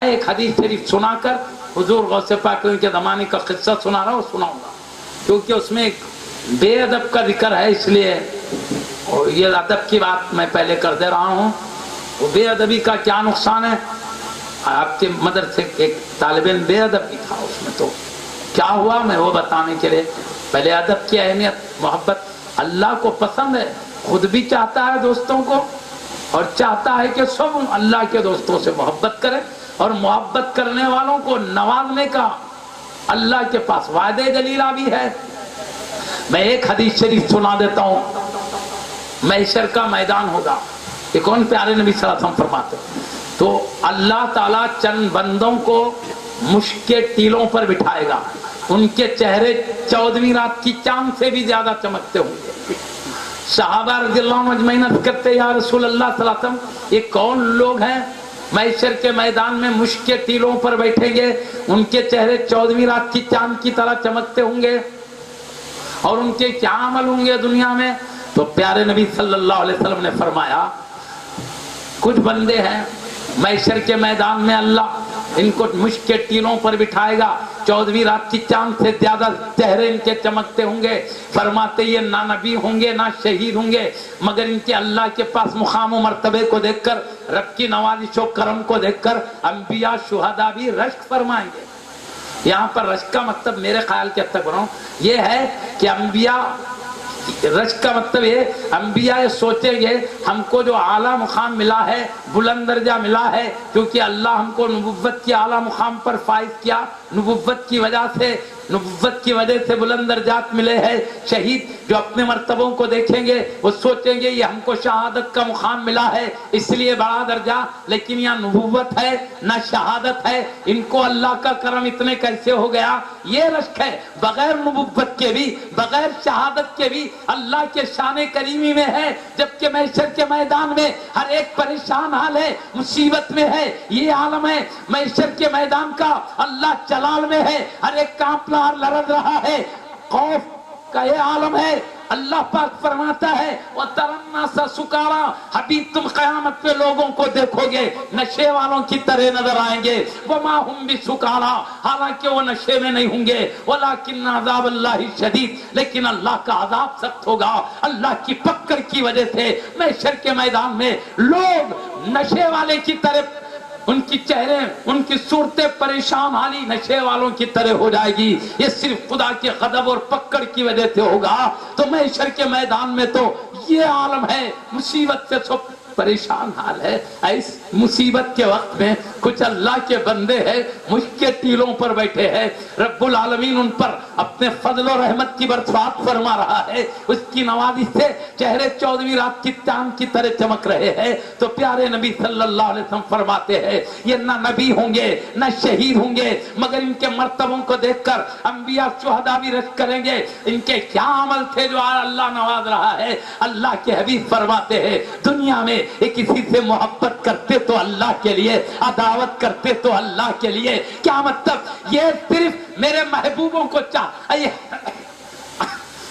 ایک حدیث شریف سنا کر حضور غوث پاک کے زمانے کا قصہ سنا رہا ہوں، سناؤں گا، کیونکہ اس میں ایک بے ادب کا ذکر ہے، اس لیے اور یہ ادب کی بات میں پہلے کر دے رہا ہوں۔ وہ بے ادبی کا کیا نقصان ہے؟ آپ کے مدرسے ایک طالب علم بے ادب بھی تھا، اس میں تو کیا ہوا میں وہ بتانے کے لیے پہلے ادب کی اہمیت، محبت اللہ کو پسند ہے، خود بھی چاہتا ہے دوستوں کو، اور چاہتا ہے کہ سب اللہ کے دوستوں سے محبت کریں، اور محبت کرنے والوں کو نوازنے کا اللہ کے پاس وعدے جلیلہ بھی ہے۔ میں ایک حدیث شریف سنا دیتا ہوں۔ محشر کا میدان ہوگا، یہ کون پیارے نبی صلی اللہ علیہ وسلم فرماتے ہیں، تو اللہ تعالیٰ چند بندوں کو مشک کے ٹیلوں پر بٹھائے گا، ان کے چہرے 14ویں رات کی چاند سے بھی زیادہ چمکتے ہوں گے۔ صحابہ رضی اللہ عنہ اجمعین عرض کرتے یا رسول اللہ صلی اللہ علیہ وسلم یہ کون لوگ ہیں محشر کے میدان میں مشک کے ٹیلوں پر بیٹھیں گے، ان کے چہرے 14ویں رات کی چاند کی طرح چمکتے ہوں گے، اور ان کے کیا عمل ہوں گے دنیا میں؟ تو پیارے نبی صلی اللہ علیہ وسلم نے فرمایا کچھ بندے ہیں محشر کے میدان میں اللہ ان کو مشک کے ٹیلوں پر بٹھائے گا، 14ویں رات کی چاند سے زیادہ چہرے ان کے چمکتے ہوں گے، فرماتے یہ نہ نبی ہوں گے نہ شہید ہوں گے، مگر ان کے اللہ کے پاس مقام و مرتبے کو دیکھ کر، رب کی نوازش و کرم کو دیکھ کر انبیاء شہداء بھی رشک فرمائیں گے۔ یہاں پر رشک کا مطلب میرے خیال کے تک بناؤں یہ ہے کہ انبیاء، رشک کا مطلب یہ انبیاء سوچیں گے ہم کو جو اعلیٰ مقام ملا ہے، بلند درجہ ملا ہے، کیونکہ اللہ ہم کو نبوت کی اعلیٰ مقام پر فائز کیا، نبوت کی وجہ سے بلند درجات ملے ہیں۔ شہید جو اپنے مرتبوں کو دیکھیں گے وہ سوچیں گے یہ ہم کو شہادت کا مقام ملا ہے، اس لیے بڑا درجہ، لیکن یہاں نبوت ہے نہ شہادت ہے، ان کو اللہ کا کرم اتنے کیسے ہو گیا؟ یہ رشک ہے۔ بغیر نبوت کے بھی، بغیر شہادت کے بھی اللہ کے شان کریمی میں ہے، جبکہ محشر کے میدان میں ہر ایک پریشان حال ہے، مصیبت میں ہے، یہ عالم ہے محشر کے میدان کا، اللہ جلال میں ہے، ہر ایک کانپنا اور لرز رہا ہے، خوف کا یہ عالم ہے۔ اللہ پاک فرماتا ہے وَتَرَى النَّاسَ سُكَارَىٰ، حبیب تم قیامت میں لوگوں کو دیکھو گے نشے والوں کی طرح نظر آئیں گے، وَمَا هُمْ بِسُكَارَىٰ، حالانکہ وہ نشے میں نہیں ہوں گے، وَلَٰكِنَّ عَذَابَ اللَّهِ شَدِيدٌ، لیکن اللہ کا عذاب سخت ہوگا۔ اللہ کی پکڑ کی وجہ سے محشر کے میدان میں لوگ نشے والے کی طرف، ان کی چہرے، ان کی صورتیں پریشان حالی نشے والوں کی طرح ہو جائے گی۔ یہ صرف خدا کے غضب اور پکڑ کی وجہ سے ہوگا۔ تو محشر کے میدان میں تو یہ عالم ہے، مصیبت سے سب پریشان حال ہے۔ اس مصیبت کے وقت میں کچھ اللہ کے بندے ہیں مشک کے ٹیلوں پر بیٹھے ہیں، رب العالمین ان پر اپنے فضل و رحمت کی برسات فرما رہا ہے، اس کی نوازش سے چہرے 14ویں رات کی چاند کی طرح چمک رہے ہیں۔ تو پیارے نبی صلی اللہ علیہ وسلم فرماتے ہیں یہ نہ نبی ہوں گے نہ شہید ہوں گے، مگر ان کے مرتبوں کو دیکھ کر انبیاء شہداء بھی رشک کریں گے، ان کے کیا عمل تھے جو اللہ نواز رہا ہے۔ اللہ کے حبیب فرماتے ہیں دنیا میں کسی سے محبت کرتے تو اللہ کے لیے، عداوت کرتے تو اللہ کے لیے، کیا مطلب؟ یہ صرف میرے محبوبوں کو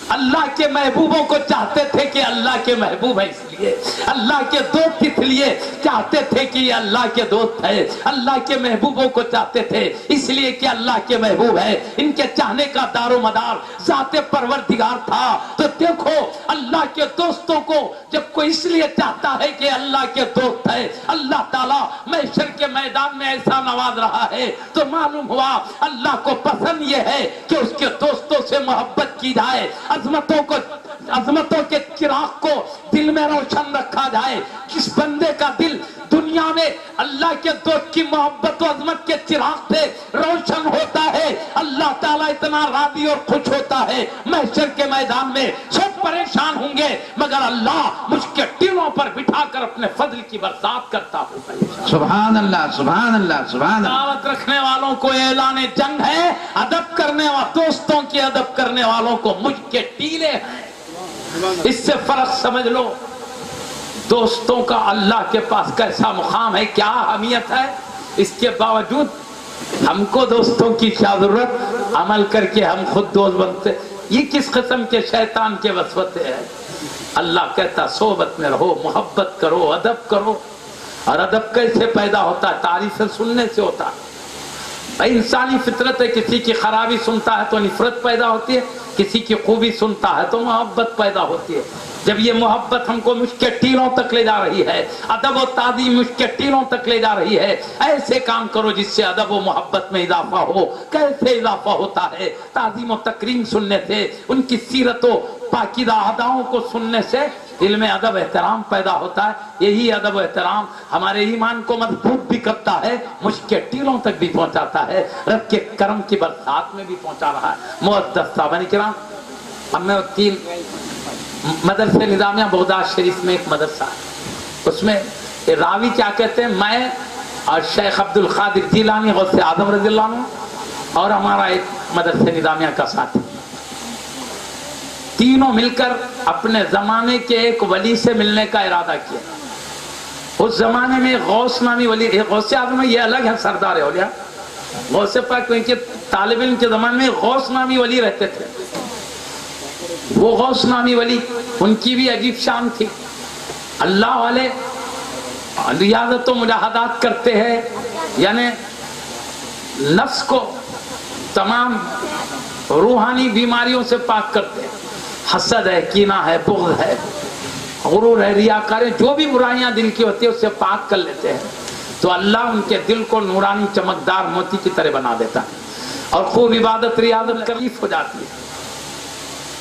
اللہ کے محبوبوں کو چاہتے تھے کہ اللہ کے محبوب ہے، اس لیے اللہ کے دوست اس لیے چاہتے تھے کہ یہ اللہ کے دوست ہے، اللہ کے محبوبوں کو چاہتے تھے اس لیے کہ اللہ کے محبوب ہے۔ ان کے چاہنے کا دار و مدار ذات پروردگار تھا۔ تو دیکھو اللہ کے دوستوں کو جب کوئی اس لیے چاہتا ہے کہ اللہ کے دوست ہے، اللہ تعالیٰ محشر کے میدان میں ایسا نواز رہا ہے، تو معلوم ہوا اللہ کو پسند یہ ہے کہ اس کے دوستوں سے محبت کی جائے، عظمتوں کے چراغ کو دل میں روشن رکھا جائے۔ کس بندے کا دل دنیا میں اللہ کے دوست کی محبت و عظمت کے چراغ سے روشن ہوتا ہے، اللہ تعالیٰ اتنا راضی اور خوش ہوتا ہے۔ محشر کے میدان میں سب پریشان ہوں گے، مگر اللہ مشک کے ٹیلوں پر بٹھا کر اپنے فضل کی برسات کرتا ہو۔ سبحان اللہ، سبحان اللہ، سبحان اللہ۔ دعوت رکھنے والوں کو اعلان جنگ ہے، ادب کرنے دوستوں کی ادب کرنے والوں کو مشک کے ٹیلے ہیں۔ اس سے فرق سمجھ لو، دوستوں کا اللہ کے پاس کیسا مقام ہے، کیا اہمیت ہے۔ اس کے باوجود ہم کو دوستوں کی کیا ضرورت، عمل کر کے ہم خود دوست بنتے۔ یہ کس قسم کے شیطان کے وسوسے ہیں۔ اللہ کہتا صحبت میں رہو، محبت کرو، ادب کرو، اور ادب کیسے پیدا ہوتا ہے؟ تعریفیں سننے سے ہوتا ہے. بھائی انسانی فطرت ہے، کسی کی خرابی سنتا ہے تو نفرت پیدا ہوتی ہے، کسی کی خوبی سنتا ہے تو محبت پیدا ہوتی ہے. جب یہ محبت ہم کو مشک کے ٹیلوں تک لے جا رہی ہے، ادب و تعظیم مشک کے ٹیلوں تک لے جا رہی ہے، ایسے کام کرو جس سے ادب و محبت میں اضافہ ہو. کیسے اضافہ ہوتا ہے؟ تعظیم و تکریم سننے سے، ان کی سیرت و پاکیزہ اداؤں کو سننے سے دل میں ادب احترام پیدا ہوتا ہے. یہی ادب و احترام ہمارے ایمان کو مضبوط بھی کرتا ہے، مشک کے ٹیلوں تک بھی پہنچاتا ہے، رب کے کرم کی برسات میں بھی پہنچا رہا ہے. معزز صاحبان کرام، ہم میں 3 مدرسے نظامیہ بغداد شریف میں ایک مدرسہ ہے. اس میں راوی کیا کہتے ہیں؟ میں اور شیخ عبد القادر جیلانی غوث اعظم رضی اللہ عنہ اور ہمارا ایک مدرسے نظامیہ کا ساتھی، تینوں مل کر اپنے زمانے کے ایک ولی سے ملنے کا ارادہ کیا. اس زمانے میں غوث نامی ولی، غوث اعظم یہ الگ ہے، سردار اولیاء. غوث پاک کے طالب علم کے زمانے میں غوث نامی ولی رہتے تھے. وہ غوث نامی ولی، ان کی بھی عجیب شان تھی. اللہ والے ریاضت و مجاہدات کرتے ہیں، یعنی نفس کو تمام روحانی بیماریوں سے پاک کرتے ہیں. حسد ہے، کینہ ہے، بغض ہے، غرور ہے، ریاکار ہے، جو بھی برائیاں دل کی ہوتی ہیں اس سے پاک کر لیتے ہیں. تو اللہ ان کے دل کو نورانی چمکدار موتی کی طرح بنا دیتا ہے اور خوب عبادت ریاضت کلیف ہو جاتی ہے،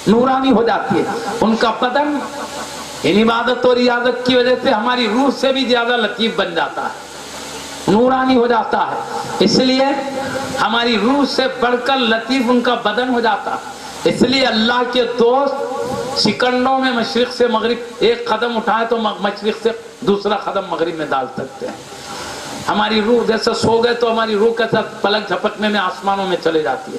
نورانی ہو جاتی ہے. ان کا بدن ان عبادت و ریاضت کی وجہ سے ہماری روح سے بھی زیادہ لطیف بن جاتا ہے، نورانی ہو جاتا ہے. اس لیے ہماری روح سے بڑھ کر لطیف ان کا بدن ہو جاتا ہے. اس لیے اللہ کے دوست سکنڈوں میں مشرق سے مغرب ایک قدم اٹھائے تو مشرق سے دوسرا قدم مغرب میں ڈال سکتے ہیں. ہماری روح جیسے سو گئے تو ہماری روح کے ساتھ پلک جھپکنے میں آسمانوں میں چلے جاتی ہے.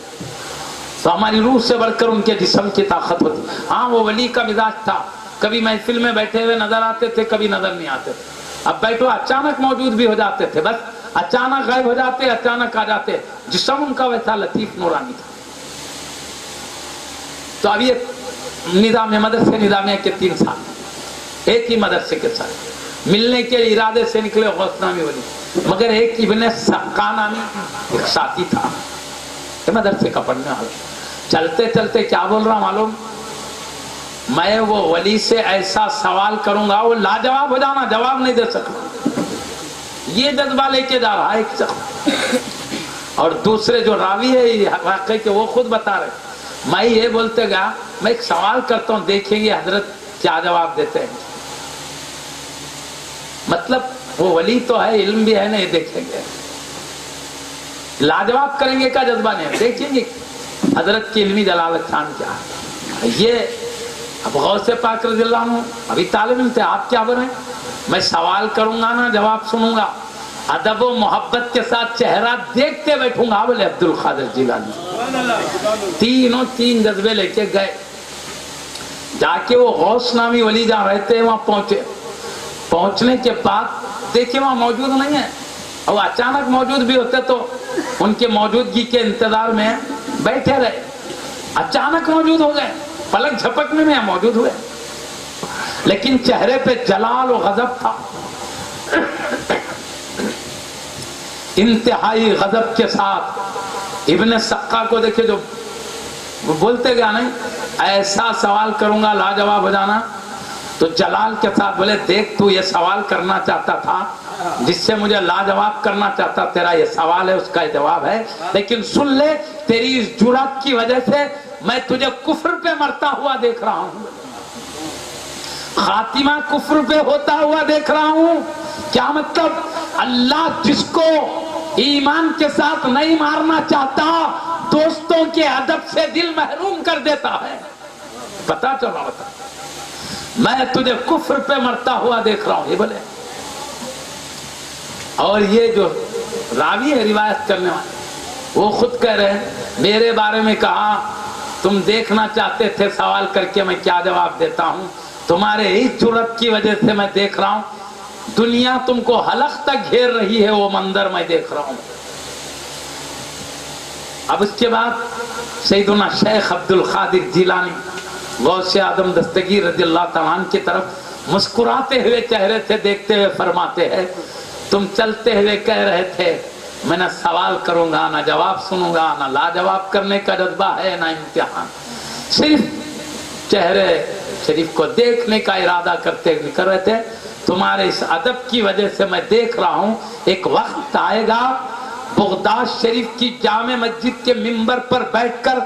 تو ہماری روح سے بڑھ کر ان کے جسم کی طاقت ہوتی. ہاں وہ ولی کا مزاج تھا، کبھی محفل میں بیٹھے ہوئے نظر آتے تھے، کبھی نظر نہیں آتے تھے. اب بیٹھو اچانک موجود بھی ہو جاتے تھے، بس اچانک غائب ہو جاتے، اچانک آ جاتے. جسم ان کا ویسا لطیف نورانی تھا. تو اب یہ نظام مدرسے نظامیہ کے 3 سال ایک ہی مدرسے کے ساتھ ملنے کے ارادے سے نکلے غوث نامی ولی، مگر ایک ابن سقا نامی ایک ساتھی تھا مدرسے کا پڑھنے والا. چلتے چلتے کیا بول رہا معلوم؟ میں وہ ولی سے ایسا سوال کروں گا وہ لاجواب ہو جانا، جواب نہیں دے سکتا. یہ جذبہ لے کے جا رہا ہے ایک شخص. اور دوسرے جو راوی ہے واقعی کہ وہ خود بتا رہے، میں یہ بولتے گا میں ایک سوال کرتا ہوں، دیکھیں گے حضرت کیا جواب دیتے ہیں. مطلب وہ ولی تو ہے، علم بھی ہے، نہیں دیکھیں گے، لاجواب کریں گے کا جذبہ نہیں، دیکھیں گے حضرت کی علمی جلالت شان کیا ہے. یہ اب غوث پاک رضی اللہ عنہ ابھی طالب علم تھے، آپ کیا بولیں؟ میں سوال کروں گا نا، جواب سنوں گا، ادب و محبت کے ساتھ چہرہ دیکھتے بیٹھوں گا. بولے عبد القادر جیلانی تینوں 3 جذبے لے کے گئے. جا کے وہ غوث نامی ولی جہاں رہتے ہیں وہاں پہنچے. پہنچنے کے بعد دیکھیں وہاں موجود نہیں ہے، اور اچانک موجود بھی ہوتے تو ان کے موجودگی کے انتظار میں بیٹھے رہے. اچانک موجود ہو گئے، پلک جھپکنے میں موجود ہوئے، لیکن چہرے پہ جلال و غضب تھا. انتہائی غضب کے ساتھ ابن سقا کو دیکھے جو بولتے گیا نہیں، ایسا سوال کروں گا لاجواب ہو جانا. تو جلال کے ساتھ بولے دیکھ تو یہ سوال کرنا چاہتا تھا جس سے مجھے لاجواب کرنا چاہتا، تیرا یہ سوال ہے اس کا جواب ہے، لیکن سن لے تیری اس جرات کی وجہ سے میں تجھے کفر پہ مرتا ہوا دیکھ رہا ہوں، خاتمہ کفر پہ ہوتا ہوا دیکھ رہا ہوں. کیا مطلب؟ اللہ جس کو ایمان کے ساتھ نہیں مارنا چاہتا دوستوں کے ادب سے دل محروم کر دیتا ہے. پتا چلا ہوتا میں تجھے کفر پہ مرتا ہوا دیکھ رہا ہوں، یہ بولے. اور یہ جو راوی ہے روایت کرنے والے وہ خود کہہ رہے ہیں میرے بارے میں کہا تم دیکھنا چاہتے تھے سوال کر کے میں کیا جواب دیتا ہوں، تمہارے ہی جرات کی وجہ سے میں دیکھ رہا ہوں، دنیا تم کو حلق تک گھیر رہی ہے وہ منظر میں دیکھ رہا ہوں. اب اس کے بعد سیدنا شیخ عبد القادر جیلانی غوث اعظم دستگیر رضی اللہ تعالیٰ عنہ کی طرف مسکراتے ہوئے چہرے سے دیکھتے ہوئے فرماتے ہیں تم چلتے ہوئے کہہ رہے تھے میں نہ سوال کروں گا نہ جواب سنوں گا، نہ لاجواب کرنے کا جذبہ ہے نہ امتحان، صرف چہرے شریف کو دیکھنے کا ارادہ کرتے کر رہے تھے۔ تمہارے اس ادب کی وجہ سے میں دیکھ رہا ہوں ایک وقت آئے گا بغداد شریف کی جامع مسجد کے منبر پر بیٹھ کر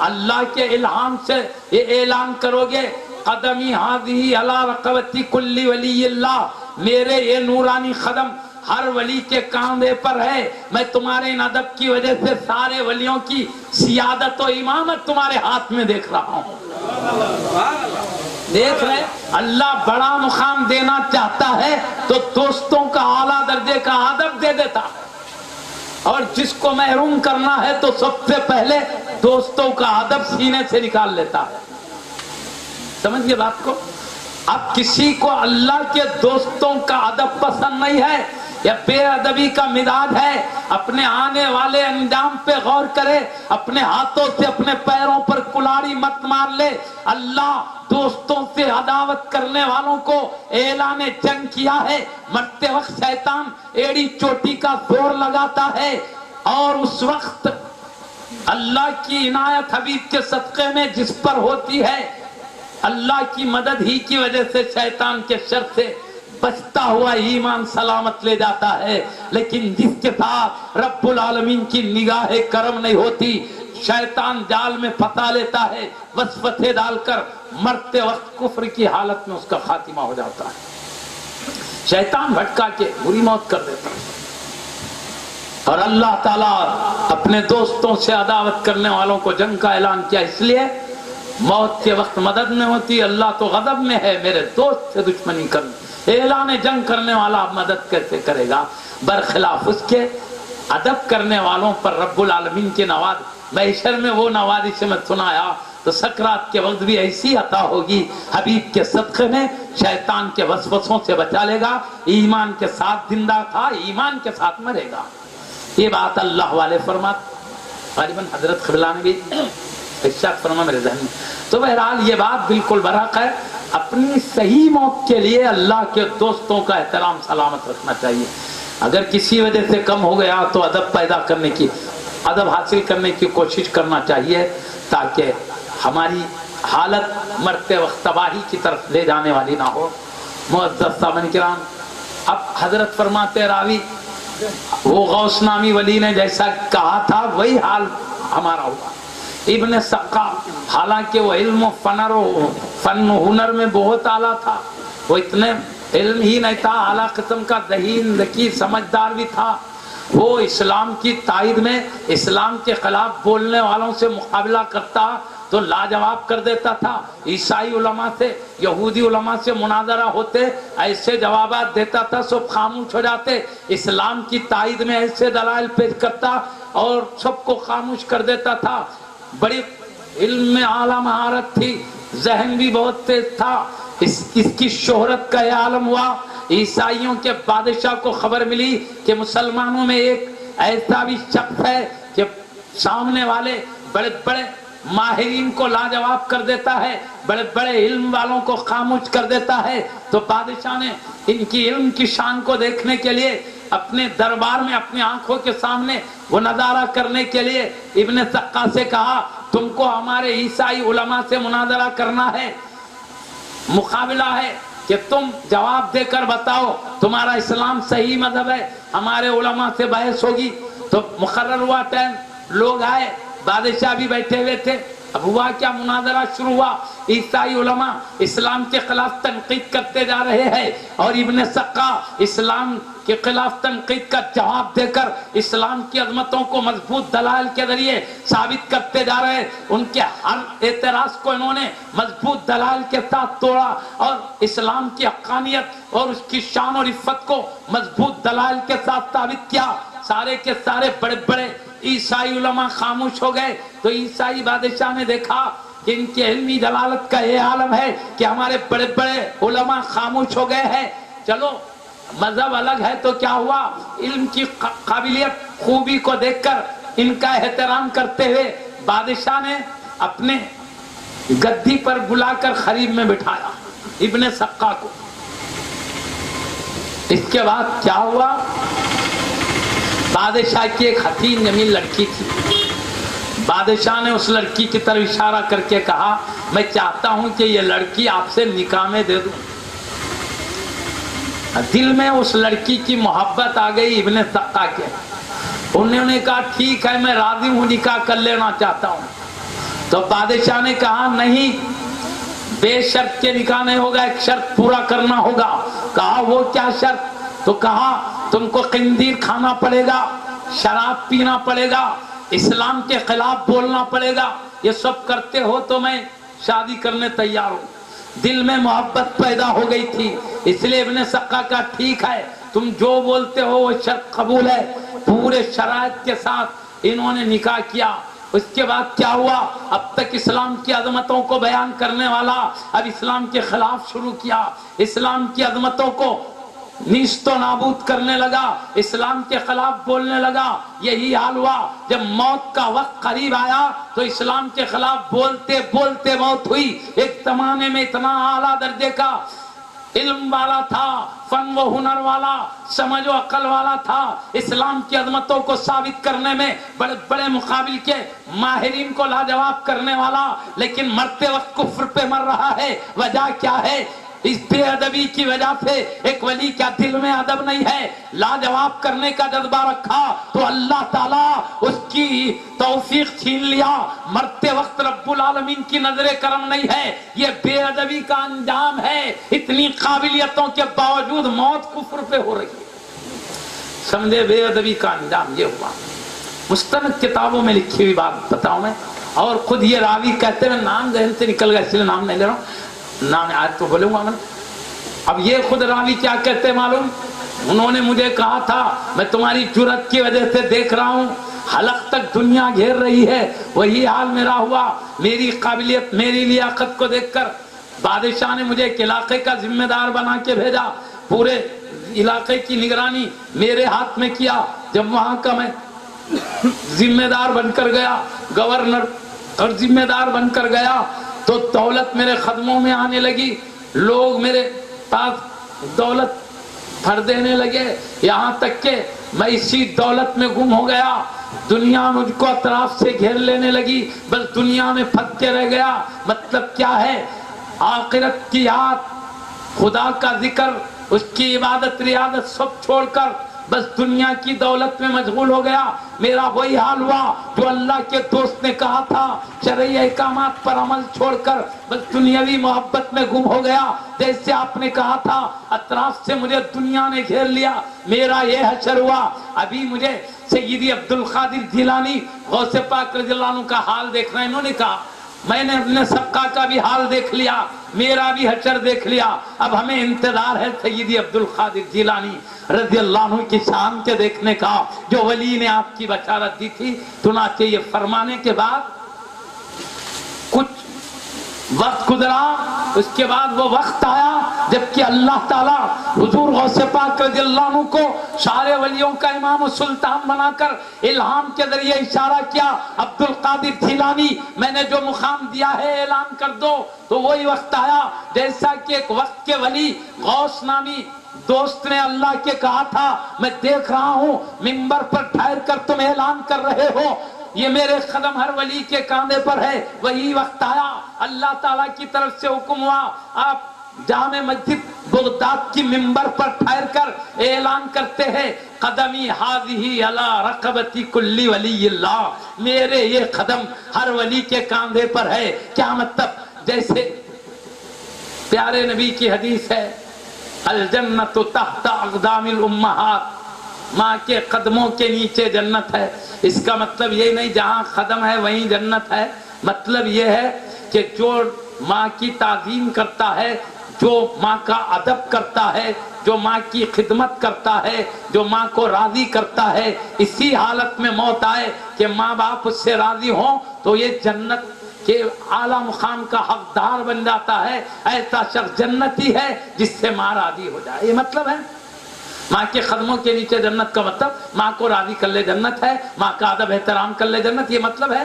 اللہ کے الہام سے یہ اعلان کرو گے قدمی ہاذی علی رقبتی کل ولی اللہ، میرے یہ نورانی قدم ہر ولی کے کاندھے پر ہے، میں تمہارے ان ادب کی وجہ سے سارے ولیوں کی سیادت و امامت تمہارے ہاتھ میں دیکھ رہا ہوں۔ دیکھ رہے اللہ بڑا مقام دینا چاہتا ہے تو دوستوں کا اعلیٰ درجے کا ادب دے دیتا ہے، اور جس کو محروم کرنا ہے تو سب سے پہلے دوستوں کا ادب سینے سے نکال لیتا ہے۔ سمجھ گئے بات کو؟ اب کسی کو اللہ کے دوستوں کا ادب پسند نہیں ہے یا بے ادبی کا مزاج ہے، اپنے آنے والے انجام پہ غور کرے، اپنے ہاتھوں سے اپنے پیروں پر کلاڑی مت مار لے۔ اللہ دوستوں سے عداوت کرنے والوں کو اعلان جنگ کیا ہے، مرتے وقت شیطان ایڑی چوٹی کا زور لگاتا ہے، اور اس وقت اللہ کی عنایت حبیب کے صدقے میں جس پر ہوتی ہے اللہ کی مدد ہی کی وجہ سے شیطان کے شر سے بچتا ہوا ایمان سلامت لے جاتا ہے، لیکن جس کے ساتھ رب العالمین کی نگاہ کرم نہیں ہوتی شیطان جال میں پھنسا لیتا ہے، وسوسے ڈال کر مرتے وقت کفر کی حالت میں اس کا خاتمہ ہو جاتا ہے، شیطان بھٹکا کے بری موت کر دیتا ہے۔ اور اللہ تعالیٰ اپنے دوستوں سے عداوت کرنے والوں کو جنگ کا اعلان کیا، اس لیے موت کے وقت مدد نہیں ہوتی، اللہ تو غضب میں ہے، میرے دوست سے دشمنی کرنا، اعلان جنگ کرنے والا مدد کیسے کرے گا؟ برخلاف اس کے ادب کرنے والوں پر رب العالمین کی نواز، محشر میں وہ نوازش میں سنایا تو سکرات کے وقت بھی ایسی عطا ہوگی، حبیب کے صدقے میں شیطان کے وسوسوں سے بچا لے گا، ایمان کے ساتھ زندہ تھا ایمان کے ساتھ مرے گا۔ یہ بات اللہ والے فرماتے، غالباً حضرت قبلہ نے بھی ارشاد فرما میرے ذہن میں، تو بہرحال یہ بات بالکل برحق ہے، اپنی صحیح موت کے لیے اللہ کے دوستوں کا احترام سلامت رکھنا چاہیے۔ اگر کسی وجہ سے کم ہو گیا تو ادب پیدا کرنے کی، ادب حاصل کرنے کی کوشش کرنا چاہیے تاکہ ہماری حالت مرتے وقت تباہی کی طرف لے جانے والی نہ ہو۔ معزز سامعین کرام، اب حضرت فرماتے راوی وہ غوث نامی ولی نے جیسا کہا تھا وہی حال ہمارا ہوا۔ ابن سقا حالانکہ وہ علم و فن و ہنر میں بہت اعلیٰ تھا، وہ اتنے علم ہی نہیں تھا، اعلیٰ قسم کا ذہین ذکی سمجھدار بھی تھا، وہ اسلام کی تائید میں اسلام کے خلاف بولنے والوں سے مقابلہ کرتا تو لاجواب کر دیتا تھا، عیسائی علماء سے یہودی علماء سے مناظرہ ہوتے ایسے جوابات دیتا تھا سب خاموش ہو جاتے، اسلام کی تائید میں ایسے دلائل پیش کرتا اور سب کو خاموش کر دیتا تھا، بڑی علم میں اعلیٰ مہارت تھی، ذہن بھی بہت تیز تھا۔ اس کی شہرت کا یہ عالم ہوا، عیسائیوں کے بادشاہ کو خبر ملی کہ مسلمانوں میں ایک ایسا بھی شخص ہے کہ سامنے والے بڑے بڑے ماہرین کو لاجواب کر دیتا ہے، بڑے بڑے علم والوں کو خاموش کر دیتا ہے، تو بادشاہ نے ان کی علم کی شان کو دیکھنے کے لیے اپنے دربار میں اپنی آنکھوں کے سامنے وہ نظارہ کرنے کے لیے ابن سقا سے کہا تم کو ہمارے عیسائی علماء سے مناظرہ کرنا ہے، مقابلہ ہے کہ تم جواب دے کر بتاؤ تمہارا اسلام صحیح مذہب ہے، ہمارے علماء سے بحث ہوگی۔ تو مقرر ہوا ٹائم، لوگ آئے، بادشاہ بھی بیٹھے ہوئے تھے، اب ہوا کیا مناظرہ شروع ہوا، عیسائی علماء اسلام کے خلاف تنقید کرتے جا رہے ہیں اور ابن سقا اسلام کے خلاف تنقید کا جواب دے کر اسلام کی عظمتوں کو مضبوط دلائل کے ذریعے ثابت کرتے جا رہے ہیں، ان کے ہر اعتراض کو انہوں نے مضبوط دلائل کے ساتھ توڑا اور اسلام کی حقانیت اور اس کی شان اور عفت کو مضبوط دلائل کے ساتھ ثابت کیا۔ سارے کے سارے بڑے بڑے عیسائی علماء خاموش ہو گئے، تو عیسائی بادشاہ نے دیکھا کہ ان کی علمی دلالت کا یہ عالم ہے کہ ہمارے بڑے بڑے علماء خاموش ہو گئے ہیں، چلو مذہب الگ ہے تو کیا ہوا، علم کی قابلیت خوبی کو دیکھ کر ان کا احترام کرتے ہوئے بادشاہ نے اپنے گدی پر بلا کر خریب میں بٹھایا ابن سقا کو، اس کے بعد کیا ہوا؟ بادشاہ کی ایک حسین جمیل لڑکی تھی. بادشاہ نے اس لڑکی کی طرف اشارہ کر کے کہا میں چاہتا ہوں کہ یہ لڑکی آپ سے نکاح میں دے دوں. دل میں اس لڑکی کی محبت آ گئی ابن سقا کے. انہوں نے کہا ٹھیک ہے میں راضی ہوں، نکاح کر لینا چاہتا ہوں. تو بادشاہ نے کہا نہیں، بے شرط کے نکاح نہیں ہوگا، ایک شرط پورا کرنا ہوگا. کہا وہ کیا شرط؟ تو کہا تم کو خنزیر کھانا پڑے گا، شراب پینا پڑے گا، اسلام کے خلاف بولنا پڑے گا. یہ سب کرتے ہو تو میں شادی کرنے تیار ہوں. دل میں محبت پیدا ہو گئی تھی، اس لیے ابن سقا کا ٹھیک ہے تم جو بولتے ہو وہ شرط قبول ہے. پورے شرائط کے ساتھ انہوں نے نکاح کیا. اس کے بعد کیا ہوا؟ اب تک اسلام کی عظمتوں کو بیان کرنے والا اب اسلام کے خلاف شروع کیا، اسلام کی عظمتوں کو نیست و نابود کرنے لگا، اسلام کے خلاف بولنے لگا. یہی حال ہوا جب موت کا وقت قریب آیا تو اسلام کے خلاف بولتے بولتے موت ہوئی. ایک زمانے میں اتنا اعلیٰ درجے کا علم والا تھا، فن و ہنر والا، سمجھ و عقل والا تھا، اسلام کی عظمتوں کو ثابت کرنے میں بڑے بڑے مقابل کے ماہرین کو لاجواب کرنے والا، لیکن مرتے وقت کفر پہ مر رہا ہے. وجہ کیا ہے؟ اس بے ادبی کی وجہ سے. ایک ولی کا دل میں ادب نہیں ہے، لاجواب کرنے کا جذبہ رکھا تو اللہ تعالیٰ اس کی توفیق چھین لیا. مرتے وقت رب العالمین کی نظر کرم نہیں ہے، یہ بے ادبی کا انجام ہے. اتنی قابلیتوں کے باوجود موت کفر پہ ہو رہی ہے. سمجھے؟ بے ادبی کا انجام یہ ہوا. مستند کتابوں میں لکھی ہوئی بات بتاؤں میں، اور خود یہ راوی کہتے ہیں، نام ذہن سے نکل گیا اس لیے نام نہیں لے رہا ہوں، نام آج تو بولوں گا میں. اب یہ خود راوی کیا کہتے ہیں معلوم؟ انہوں نے مجھے کہا تھا میں تمہاری جرأت کی وجہ سے دیکھ رہا ہوں، حلق تک دنیا گھیر رہی ہے، وہی حال میرا ہوا. میری قابلیت، میری لیاقت کو دیکھ کر بادشاہ نے مجھے ایک علاقے کا ذمہ دار بنا کے بھیجا. پورے علاقے کی نگرانی میرے ہاتھ میں کیا. جب وہاں کا میں ذمہ دار بن کر گیا، گورنر اور ذمہ دار بن کر گیا، تو دولت میرے قدموں میں آنے لگی. لوگ میرے پاس دولت بھر دینے لگے، یہاں تک کہ میں اسی دولت میں گم ہو گیا. دنیا مجھ کو اطراف سے گھیر لینے لگی، بس دنیا میں پھنس کے رہ گیا. مطلب کیا ہے؟ آخرت کی یاد، خدا کا ذکر، اس کی عبادت ریاضت سب چھوڑ کر بس دنیا کی دولت میں مشغول ہو گیا. میرا وہی حال ہوا جو اللہ کے دوست نے کہا تھا، شرعی احکامات پر عمل چھوڑ کر بس دنیاوی محبت میں گم ہو گیا. جیسے آپ نے کہا تھا اطراف سے مجھے دنیا نے گھیر لیا، میرا یہ حشر ہوا. ابھی مجھے سیدی عبد القادر جیلانی غوث پاک رضی اللہ عنہ کا حال دیکھنا ہے. انہوں نے کہا میں نے اپنے سقا کا بھی حال دیکھ لیا، میرا بھی حشر دیکھ لیا، اب ہمیں انتظار ہے سیدی عبد القادر جیلانی رضی اللہ عنہ کی شان کے دیکھنے کا، جو ولی نے آپ کی بشارت دی تھی. چنانچہ یہ فرمانے کے بعد کچھ وقت گزرا، اس کے بعد وہ وقت آیا جبکہ اللہ تعالیٰ حضور غوث پاک رضی اللہ عنہ کو سارے ولیوں کا امام و سلطان بنا کر الہام کے ذریعے اشارہ کیا، عبد القادر جیلانی میں نے جو مقام دیا ہے اعلان کر دو. تو وہی وقت آیا جیسا کہ ایک وقت کے ولی غوث نامی دوست نے اللہ کے کہا تھا میں دیکھ رہا ہوں ممبر پر ٹھہر کر تم اعلان کر رہے ہو، یہ میرے قدم ہر ولی کے کاندھے پر ہے. وہی وقت آیا، اللہ تعالیٰ کی طرف سے حکم ہوا آپ جامع مسجد بغداد کی ممبر پر ٹھہر کر اعلان کرتے ہیں قدمی حاضی علی رقبتی کلی ولی اللہ، میرے یہ قدم ہر ولی کے کاندھے پر ہے. کیا مطلب؟ جیسے پیارے نبی کی حدیث ہے الجنت تحت اقدام الامہات، ماں کے قدموں کے نیچے جنت ہے. اس کا مطلب یہ نہیں جہاں قدم ہے وہیں جنت ہے، مطلب یہ ہے کہ جو ماں کی تعظیم کرتا ہے، جو ماں کا ادب کرتا ہے، جو ماں کی خدمت کرتا ہے، جو ماں کو راضی کرتا ہے، اسی حالت میں موت آئے کہ ماں باپ اس سے راضی ہوں تو یہ جنت کہ اعلیٰ مقام کا حقدار بن جاتا ہے. ایسا شخص جنتی ہے جس سے ماں راضی ہو جائے. یہ مطلب ہے ماں کے قدموں کے نیچے جنت کا مطلب ماں کو راضی کر لے جنت ہے، ماں کا ادب احترام کر لے جنت، یہ مطلب ہے.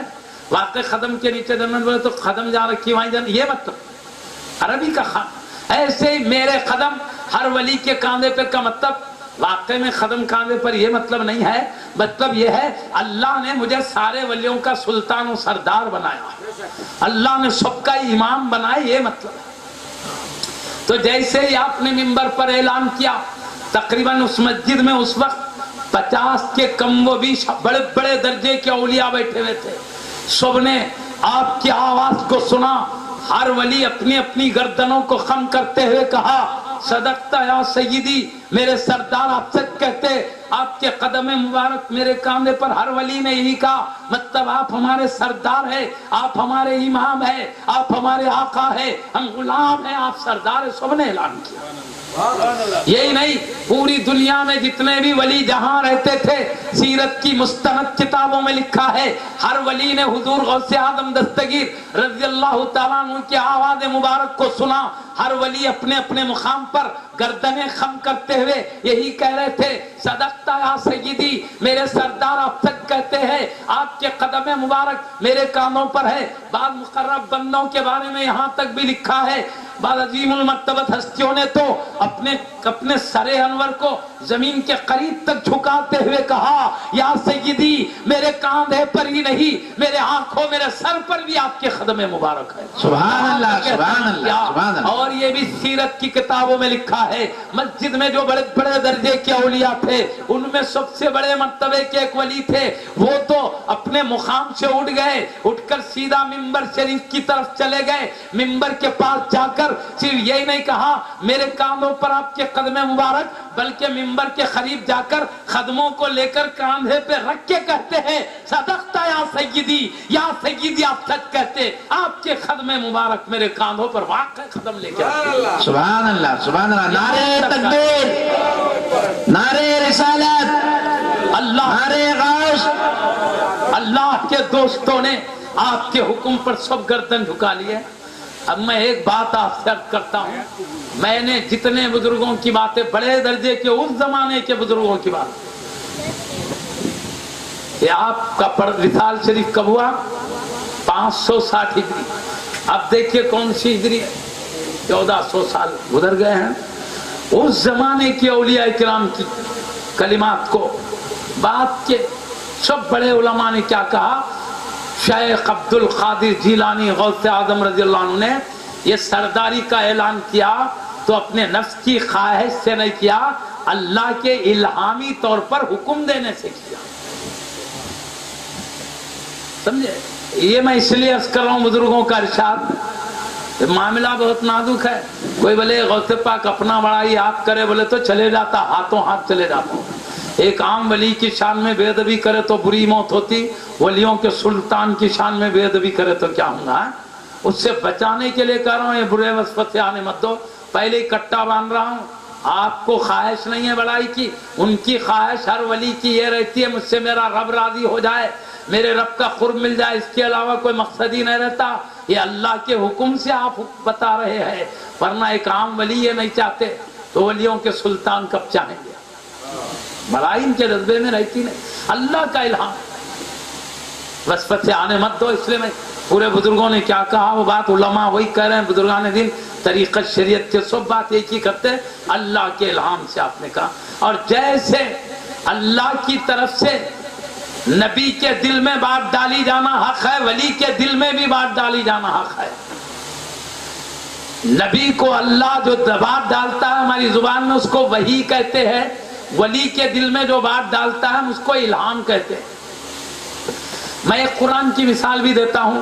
واقع قدم کے نیچے جنت بولے تو قدم جا رکھی وہیں جنت، یہ مطلب عربی کا خان. ایسے ہی میرے قدم ہر ولی کے کاندھے پہ کا مطلب واقعے میں خدم کاندھے پر یہ مطلب نہیں ہے، مطلب یہ ہے اللہ نے مجھے سارے ولیوں کا سلطان و سردار بنایا، اللہ نے سب کا امام بنایا، یہ مطلب ہے۔ تو جیسے ہی آپ نے منبر پر اعلان کیا، تقریباً اس مسجد میں اس وقت 50 کے کم و بیش بڑے بڑے درجے کے اولیاء بیٹھے ہوئے تھے، سب نے آپ کی آواز کو سنا، ہر ولی اپنی اپنی گردنوں کو خم کرتے ہوئے کہا صدقتا یا سیدی، میرے سردار آپ سچ کہتے، آپ کے قدم مبارک میرے کاندھے پر، ہر ولی نے یہی کہا، مطلب آپ ہمارے سردار ہیں، آپ ہمارے امام ہیں، آپ ہمارے آقا ہیں، ہم غلام ہیں، آپ سردار ہیں، سب نے اعلان کیا۔ یہی نہیں، پوری دنیا میں جتنے بھی ولی جہاں رہتے تھے، سیرت کی مستند کتابوں میں لکھا ہے ہر ولی نے حضور غوث اعظم دستگیر رضی اللہ تعالیٰ عنہ کی آواز مبارک کو سنا، ہر ولی اپنے اپنے مقام پر گردنیں خم کرتے ہوئے یہی کہہ رہے تھے صدقتا یا سیدی، میرے سردار آپ سچ کہتے ہیں، آپ کے قدم مبارک میرے کانوں پر ہے۔ بعض مقرب بندوں کے بارے میں یہاں تک بھی لکھا ہے، بعض عظیم المرتبت ہستیوں نے تو اپنے سر انور کو زمین کے قریب تک جھکاتے ہوئے کہا یا سیدی، میرے کاندھے پر ہی نہیں، میرے آنکھوں میرے سر پر بھی آپ کے قدم مبارک ہے۔ سبحان اللہ، سبحان اللہ، سبحان اللہ۔ اور یہ بھی سیرت کی کتابوں میں لکھا ہے، مسجد میں جو بڑے بڑے درجے کے اولیاء تھے، ان میں سب سے بڑے مرتبے کے ایک ولی تھے، وہ تو اپنے مقام سے اٹھ گئے، اٹھ کر سیدھا منبر شریف کی طرف چلے گئے، منبر کے پاس جا کر صرف یہی نہیں کہا میرے کاندھوں پر آپ کے قدم مبارک، بلکہ منبر کے قریب جا کر قدموں کو لے کر کاندھے پہ رکھ کے کہتے ہیں صدقتا یا سیدی، یا سیدی آپ سچ کہتے، آپ کے قدم مبارک میرے کاندھوں پر واقع قدم لے کے سبحان اللہ، سبحان اللہ، نعرہ تکبیر، نعرہ رسالت، اللہ نعرہ غوث۔ اللہ کے دوستوں نے آپ کے حکم پر سب گردن جھکا لیے۔ اب میں ایک بات آپ سے عرض کرتا ہوں، میں نے جتنے بزرگوں کی باتیں، بڑے درجے کے اس زمانے کے بزرگوں کی بات، یہ آپ کا وصال شریف کب ہوا؟ 560 ہجری۔ اب دیکھیے کون سی ہجری ہے، 1400 سال گزر گئے ہیں۔ اس زمانے کے اولیاء کرام کی کلمات کو بات کے سب بڑے علماء نے کیا کہا؟ شیخ عبد القادر جیلانی غوث اعظم رضی اللہ عنہ نے یہ سرداری کا اعلان کیا تو اپنے نفس کی خواہش سے نہیں کیا، اللہ کے الہامی طور پر حکم دینے سے کیا۔ سمجھے؟ یہ میں اس لیے عرض کر رہا ہوں بزرگوں کا ارشاد، معاملہ بہت نازک ہے۔ کوئی بولے غوث پاک اپنا بڑائی آپ کرے بولے تو چلے جاتا، ہاتھوں ہاتھ چلے جاتا ہوں۔ ایک عام ولی کی شان میں بے ادبی کرے تو بری موت ہوتی، ولیوں کے سلطان کی شان میں بے ادبی کرے تو کیا ہوگا؟ اس سے بچانے کے لیے کہہ رہا ہوں، یہ برے وصف سے آنے مت دو، پہلے ہی کٹا باندھ رہا ہوں۔ آپ کو خواہش نہیں ہے بڑائی کی، ان کی خواہش ہر ولی کی یہ رہتی ہے مجھ سے میرا رب راضی ہو جائے، میرے رب کا قرب مل جائے، اس کے علاوہ کوئی مقصد ہی نہیں رہتا۔ یہ اللہ کے حکم سے آپ بتا رہے ہیں، ورنہ ایک عام ولی یہ نہیں چاہتے تو ولیوں کے سلطان کب چاہیں گے؟ بڑائی ان کے جذبے میں رہتی نہیں، اللہ کا الہام۔ وصفت سے آنے مت دو، اس لیے میں پورے بزرگوں نے کیا کہا وہ بات علماء وہی کہہ رہے ہیں، بزرگان دین طریقت شریعت کے سب بات ایک ہی کرتے ہیں، اللہ کے الہام سے آپ نے کہا۔ اور جیسے اللہ کی طرف سے نبی کے دل میں بات ڈالی جانا حق ہے، ولی کے دل میں بھی بات ڈالی جانا حق ہے۔ نبی کو اللہ جو بات ڈالتا ہے ہماری زبان میں اس کو وحی کہتے ہیں، ولی کے دل میں جو بات ڈالتا ہے ہم اس کو الہام کہتے ہیں۔ میں ایک قرآن کی مثال بھی دیتا ہوں،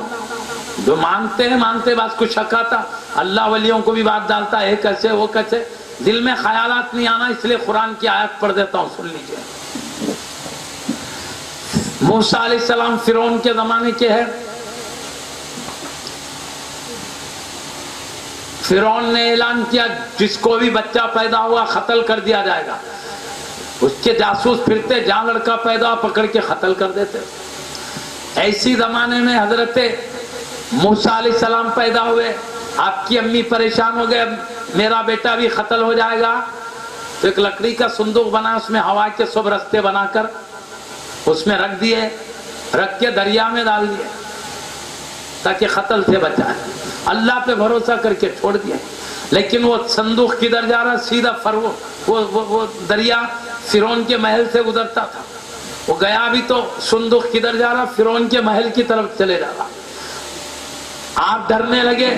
جو مانتے ہیں مانتے بس کچھ شک آتا، اللہ ولیوں کو بھی بات ڈالتا ہے کیسے وہ کیسے، دل میں خیالات نہیں آنا، اس لیے قرآن کی آیت پڑھ دیتا ہوں، سن لیجئے۔ موسیٰ علیہ السلام فرعون کے زمانے کے ہیں، فرعون نے اعلان کیا جس کو بھی بچہ پیدا ہوا قتل کر دیا جائے گا، اس کے جاسوس پھرتے جہاں لڑکا پیدا پکڑ کے قتل کر دیتے۔ ایسی زمانے میں حضرت موسیٰ علیہ السلام پیدا ہوئے، آپ کی امی پریشان ہو گئے میرا بیٹا بھی قتل ہو جائے گا، تو ایک لکڑی کا صندوق بنا، اس میں ہوا کے سب رستے بنا کر اس میں رکھ دیے، رکھ کے دریا میں ڈال دیے تاکہ قتل سے بچائے، اللہ پہ بھروسہ کر کے چھوڑ دیا۔ لیکن وہ صندوق کدھر جا رہا؟ سیدھا وہ دریا فرعون کے محل سے گزرتا تھا. وہ گیا بھی تو صندوق کدھر جا رہا؟ فرعون کے محل کی طرف چلے جا رہا. آپ ڈرنے لگے،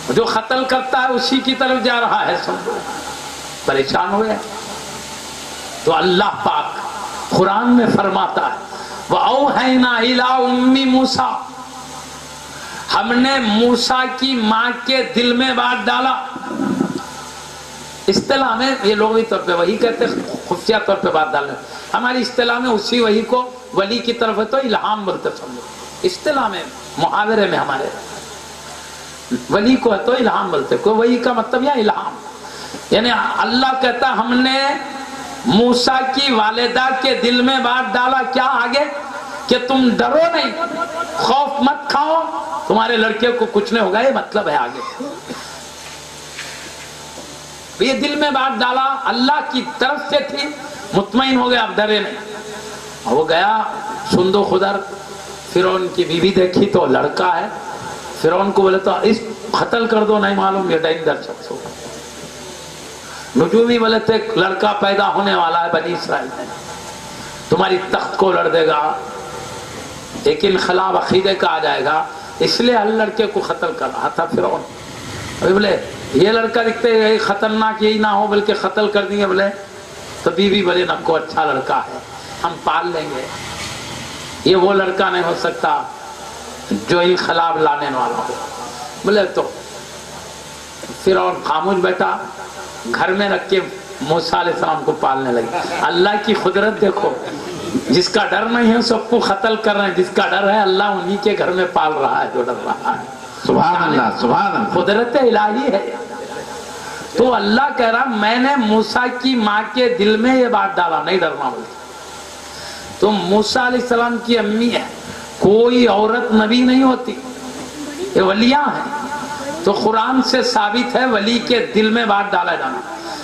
جو قتل کرتا ہے اسی کی طرف جا رہا ہے صندوق. پریشان ہو گئے. تو اللہ پاک قرآن میں فرماتا ہے وَأَوْحَيْنَا إِلَىٰ أُمِّ مُوسَىٰ، ہم نے موسیٰ کی ماں کے دل میں بات ڈالا. اصطلاح میں یہ لوگ طور پہ وہی کہتے ہیں، خفیہ طور پہ بات ڈالنا. ہماری اصطلاح میں اسی وہی کو ولی کی طرف ہے تو الہام بولتے سمجھو. اصطلاح میں محاورے میں ہمارے ولی کو ہے تو الہام بولتے. کوئی وہی کا مطلب یا الہام، یعنی اللہ کہتا ہم نے موسیٰ کی والدہ کے دل میں بات ڈالا. کیا آگے؟ کہ تم ڈرو نہیں، خوف مت کھاؤ، تمہارے لڑکے کو کچھ نہیں ہوگا. یہ مطلب ہے آگے. یہ دل میں بات ڈالا اللہ کی طرف سے تھی، مطمئن ہو گیا، اب ڈرے نہیں. وہ گیا صندوق ادھر، فرعون کی بیوی دیکھی تو لڑکا ہے. فرعون کو بولے تو اس قتل کر دو، نہیں معلوم یہ ڈینجر شخص ہوگا. نجومی بولے تھے لڑکا پیدا ہونے والا ہے بنی اسرائیل میں، تمہاری تخت کو لڑ دے گا، لیکن خلاف عقیدے کا آ جائے گا، اس لیے ہر لڑکے کو قتل کر رہا تھا فرعون. ابھی بولے یہ لڑکا دکھتے یہ خطرناک یہی نہ ہو بلکہ قتل کر دیں گے. بولے تو بیوی بولے نکو اچھا لڑکا ہے، ہم پال لیں گے. یہ وہ لڑکا نہیں ہو سکتا جو انقلاب لانے والا ہو. بولے تو فرعون خاموش بیٹھا، گھر میں رکھ کے موسیٰ علیہ السلام کو پالنے لگے. اللہ کی قدرت دیکھو، جس کا ڈر نہیں ہے سب کو قتل کر رہے ہیں، جس کا ڈر ہے اللہ انہی کے گھر میں پال رہا ہے جو ڈر رہا ہے. سبحان اللہ، سبحان اللہ. قدرت الہی ہے. تو اللہ کہہ رہا میں نے موسیٰ کی ماں کے دل میں یہ بات ڈالا، نہیں ڈرنا بولے. تو موسیٰ علیہ السلام کی امی ہے، کوئی عورت نبی نہیں ہوتی، یہ ولیاں ہیں. تو قرآن سے ثابت ہے ولی کے دل میں بات ڈالا جانا.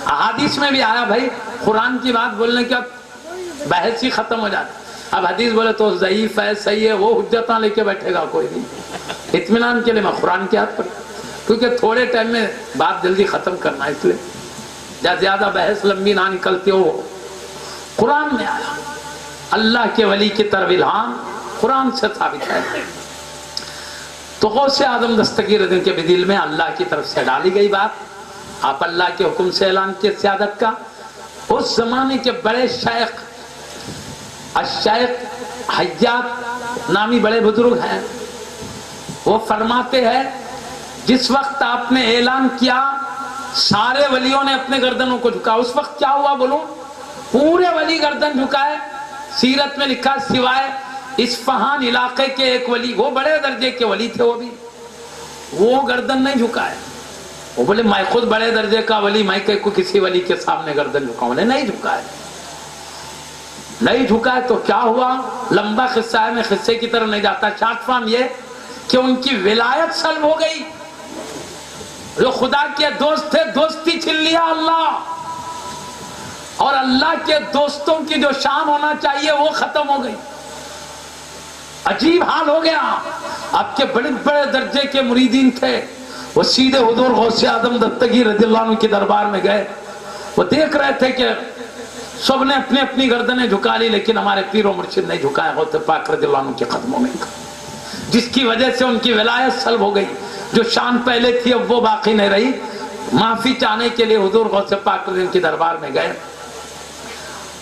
احادیث میں بھی آیا بھائی قرآن کی بات بولنے کے بحث ہی ختم ہو جاتی. اب حدیث بولے تو ضعیف ہے، صحیح ہے، وہ حجتاں لے کے بیٹھے گا کوئی نہیں. اطمینان کے لیے میں قرآن کی یاد پڑھتا کیونکہ تھوڑے ٹائم میں بات جلدی ختم کرنا، اس لیے زیادہ بحث لمبی نہ نکلتی ہو. قرآن میں آیا اللہ کے ولی کی طرف الہام، قرآن سے ثابت ہے. تو غوث اعظم دستگیر کے دل میں اللہ کی طرف سے ڈالی گئی بات. آپ اللہ کے حکم سے اعلان کیے سیادت کا. اس زمانے کے بڑے شیخ الشیخ حجات نامی بڑے بزرگ ہیں، وہ فرماتے ہیں جس وقت آپ نے اعلان کیا سارے ولیوں نے اپنے گردنوں کو جھکا. اس وقت کیا ہوا بولو؟ پورے ولی گردن جھکائے. سیرت میں لکھا سوائے اصفہان علاقے کے ایک ولی، وہ بڑے درجے کے ولی تھے، وہ گردن نہیں جھکائے. وہ بولے میں خود بڑے درجے کا ولی، میں کسی ولی کے سامنے گردن جھکاؤں؟ بولے نہیں جھکائے. نہیں جھکائے تو کیا ہوا؟ لمبا قصہ ہے، میں قصے کی طرف نہیں جاتا. شارٹ فارم یہ کہ ان کی ولایت سلب ہو گئی. جو خدا کے دوست تھے دوستی چھین لیا اللہ، اور اللہ کے دوستوں کی جو شان ہونا چاہیے وہ ختم ہو گئی. عجیب حال ہو گیا. آپ کے بڑے بڑے درجے کے مریدین تھے، وہ سیدھے حضور غوث اعظم دستگیر رضی اللہ عنہ کے دربار میں گئے. وہ دیکھ رہے تھے کہ سب نے اپنی اپنی گردنیں جھکا لی، لیکن ہمارے پیر و مرشد نہیں جھکائے غوث پاک رضی اللہ عنہ کے قدموں میں، جس کی وجہ سے ان کی ولایت سلب ہو گئی. جو شان پہلے تھی اب وہ باقی نہیں رہی. معافی چاہنے کے لیے حضور غوث پاک رضی اللہ کے دربار میں گئے.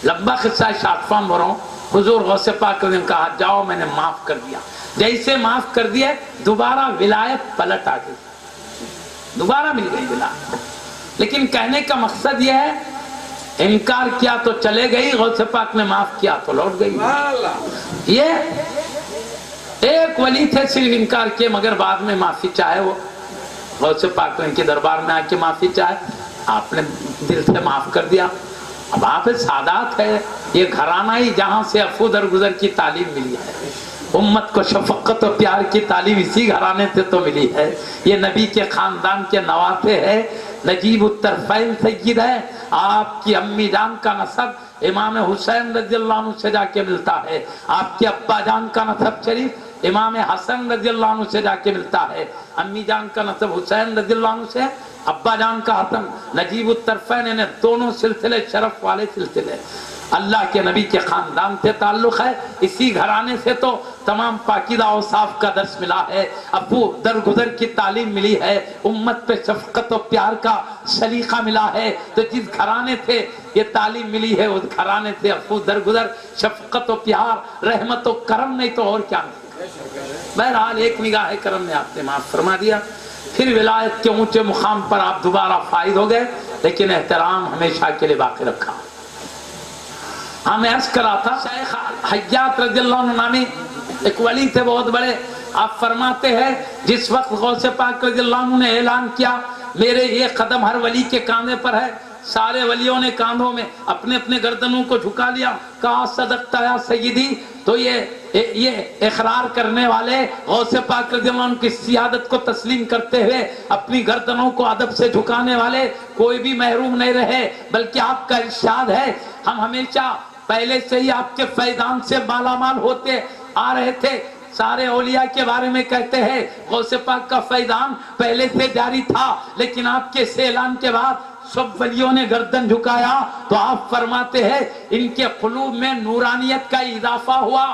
لمبا قصہ شارٹ فارم بول رہا ہوں. حضور غوث پاک نے کہا جاؤ میں نے معاف کر دیا. جیسے معاف کر دیا دوبارہ ولایت پلٹ آ گئی، دوبارہ مل گئی ولایت. لیکن کہنے کا مقصد یہ ہے انکار کیا تو چلے گئی، غوث پاک نے معاف کیا تو لوٹ گئی. یہ ایک ولی تھے صرف انکار کیے مگر بعد میں معافی چاہے. وہ غوث پاک کے دربار میں آ کے معافی چاہے، آپ نے دل سے معاف کر دیا. اب آپ سادات ہے، یہ گھرانہ ہی جہاں سے عفو درگزر کی تعلیم ملی ہے. امت کو شفقت و پیار کی تعلیم اسی گھرانے سے تو ملی ہے. یہ نبی کے خاندان کے نوافے ہے. نجیب الطرفین سید ہے. آپ کی امی جان کا نسب امام حسین رضی اللہ عنہ سے جا کے ملتا ہے. آپ کے ابا جان کا نسب شریف امام حسن رضی اللہ عنہ سے جا کے ملتا ہے. امی جان کا نسب حسین رضی اللہ عنہ سے ابا جان کا حاتم نجیب الطرفین نے دونوں سلسلے شرف والے سلسلے، اللہ کے نبی کے خاندان سے تعلق ہے، اسی گھرانے سے تو تمام پاکیزہ اوصاف کا درس ملا ہے، ابو درگزر کی تعلیم ملی ہے، امت پہ شفقت و پیار کا سلیقہ ملا ہے، تو جس گھرانے سے یہ تعلیم ملی ہے اس گھرانے سے ابو درگزر شفقت و پیار رحمت و کرم نہیں تو اور کیا نہیں۔ بہرحال ایک نگاہ کرم نے آپ نے معاف فرما دیا، پھر ولایت کے اونچے مقام پر آپ دوبارہ فائز ہو گئے، لیکن احترام ہمیشہ کے لیے باقی رکھا۔ ہمیں عرض کرا تھا شیخ حیات رضی اللہ عنہ نامی ایک ولی تھے بہت بڑے، آپ فرماتے ہیں جس وقت غوث پاک رضی اللہ عنہ نے اعلان کیا میرے یہ قدم ہر ولی کے کاندھے پر ہے، سارے ولیوں نے کاندھوں میں اپنے اپنے گردنوں کو جھکا لیا، کہا صدقتا یا سیدی، تو یہ اقرار کرنے والے غوث پاک رضی اللہ عنہ کی سیادت کو تسلیم کرتے ہوئے اپنی گردنوں کو ادب سے جھکانے والے کوئی بھی محروم نہیں رہے، بلکہ آپ کا ارشاد ہے ہم ہمیشہ پہلے سے ہی آپ کے فیضان سے مالا مال ہوتے آ رہے تھے۔ سارے اولیاء کے بارے میں کہتے ہیں غوث پاک کا فیضان پہلے سے جاری تھا، لیکن آپ کے اعلان کے بعد سب ولیوں نے گردن جھکایا، تو آپ فرماتے ہیں ان کے قلوب میں نورانیت کا اضافہ ہوا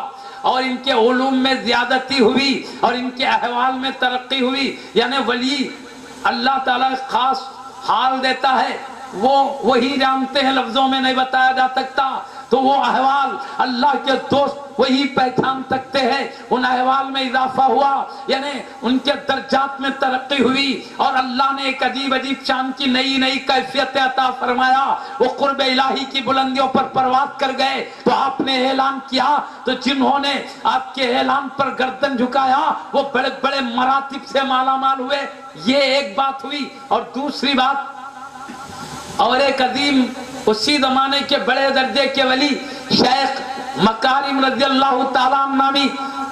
اور ان کے علوم میں زیادتی ہوئی اور ان کے احوال میں ترقی ہوئی۔ یعنی ولی اللہ تعالیٰ خاص حال دیتا ہے، وہی جانتے ہیں، لفظوں میں نہیں بتایا جا سکتا، تو وہ احوال اللہ کے دوست وہی پہچان سکتے ہیں، ان احوال میں اضافہ ہوا، یعنی ان کے درجات میں ترقی ہوئی اور اللہ نے ایک عجیب عجیب شان کی نئی نئی کیفیت عطا فرمایا، وہ قرب الہی کی بلندیوں پر پرواز کر گئے۔ تو آپ نے اعلان کیا تو جنہوں نے آپ کے اعلان پر گردن جھکایا وہ بڑے بڑے مراتب سے مالا مال ہوئے، یہ ایک بات ہوئی۔ اور دوسری بات اور ایک عظیم اسی زمانے کے بڑے درجے کے ولی شیخ مکارم رضی اللہ تعالیٰ عنہ نامی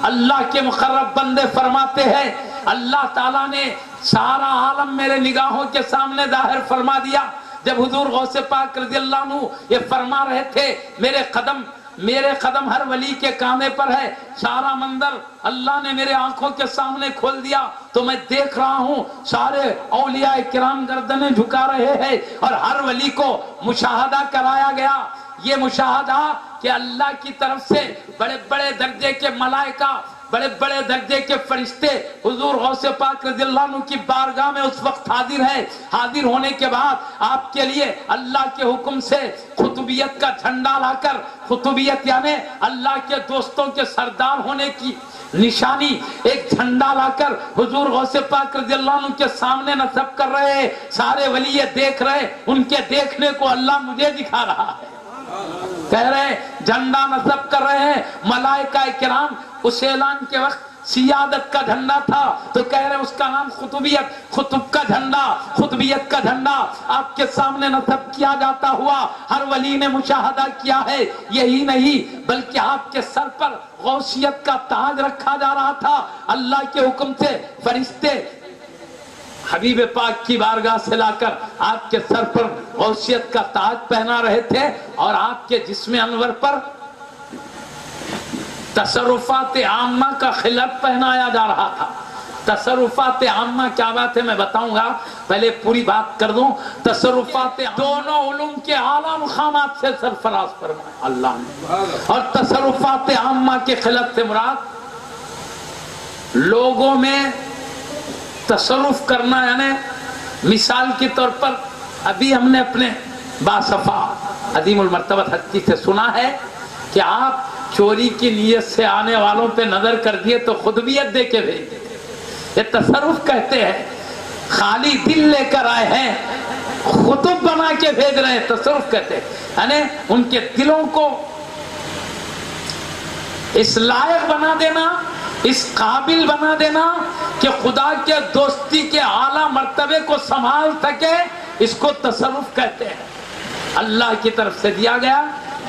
اللہ کے مقرب بندے فرماتے ہیں اللہ تعالیٰ نے سارا عالم میرے نگاہوں کے سامنے ظاہر فرما دیا۔ جب حضور غوث پاک رضی اللہ عنہ یہ فرما رہے تھے میرے قدم ہر ولی کے کاندھے پر ہے، سارا منظر اللہ نے میرے آنکھوں کے سامنے کھول دیا، تو میں دیکھ رہا ہوں سارے اولیاء کرام گردنیں جھکا رہے ہیں اور ہر ولی کو مشاہدہ کرایا گیا۔ یہ مشاہدہ کہ اللہ کی طرف سے بڑے بڑے درجے کے ملائکہ، بڑے بڑے درجے کے فرشتے حضور غوث پاک رضی اللہ عنہ کی بارگاہ میں اس وقت حاضر ہے۔ حاضر ہونے کے بعد آپ کے لیے اللہ کے حکم سے قطبیت کا جھنڈا لا کر، قطبیت یعنی اللہ کے دوستوں کے سردار ہونے کی نشانی، ایک جھنڈا لا کر حضور غوث پاک رضی اللہ عنہ کے سامنے نصب کر رہے ہیں۔ سارے ولی دیکھ رہے، ان کے دیکھنے کو اللہ مجھے دکھا رہا ہے، کہہ رہے جھنڈا نصب کر رہے ہیں۔ ملائکہ کرام اس اعلان کے وقت سیادت کا جھنڈا تھا تو کہہ رہے اس کا نام قطبیت، قطب کا جھنڈا، قطبیت کا جھنڈا آپ کے سامنے نصب کیا جاتا ہوا ہر ولی نے مشاہدہ کیا ہے۔ یہی نہیں بلکہ آپ کے سر پر غوثیت کا تاج رکھا جا رہا تھا۔ اللہ کے حکم سے فرشتے حبیب پاک کی بارگاہ سے لا کر آپ کے سر پر غوثیت کا تاج پہنا رہے تھے اور آپ کے جسم انور پر تصرفات عامہ کا خلعت پہنایا جا رہا تھا۔ تصرفات عامہ کیا بات ہے میں بتاؤں گا، پہلے پوری بات کر دوں۔ تصرفات دونوں علوم کے اعلیٰ مقامات سے سرفراز فرمایا اللہ نے، اور تصرفات عامہ کے خلعت سے مراد لوگوں میں تصرف کرنا، یعنی مثال کے طور پر ابھی ہم نے اپنے باصفا عظیم المرتبت ہستی سے سنا ہے کہ آپ چوری کی نیت سے آنے والوں پہ نظر کر دیے تو خطبیت دے کے بھیج دیتے، یہ تصرف کہتے ہیں۔ خالی دل لے کر آئے ہیں، خطب بنا کے بھیج رہے ہیں، تصرف کہتے ہیں، یعنی ان کے دلوں کو اس لائق بنا دینا، اس قابل بنا دینا کہ خدا کے دوستی کے اعلیٰ مرتبے کو سنبھال سکے، اس کو تصرف کہتے ہیں۔ اللہ کی طرف سے دیا گیا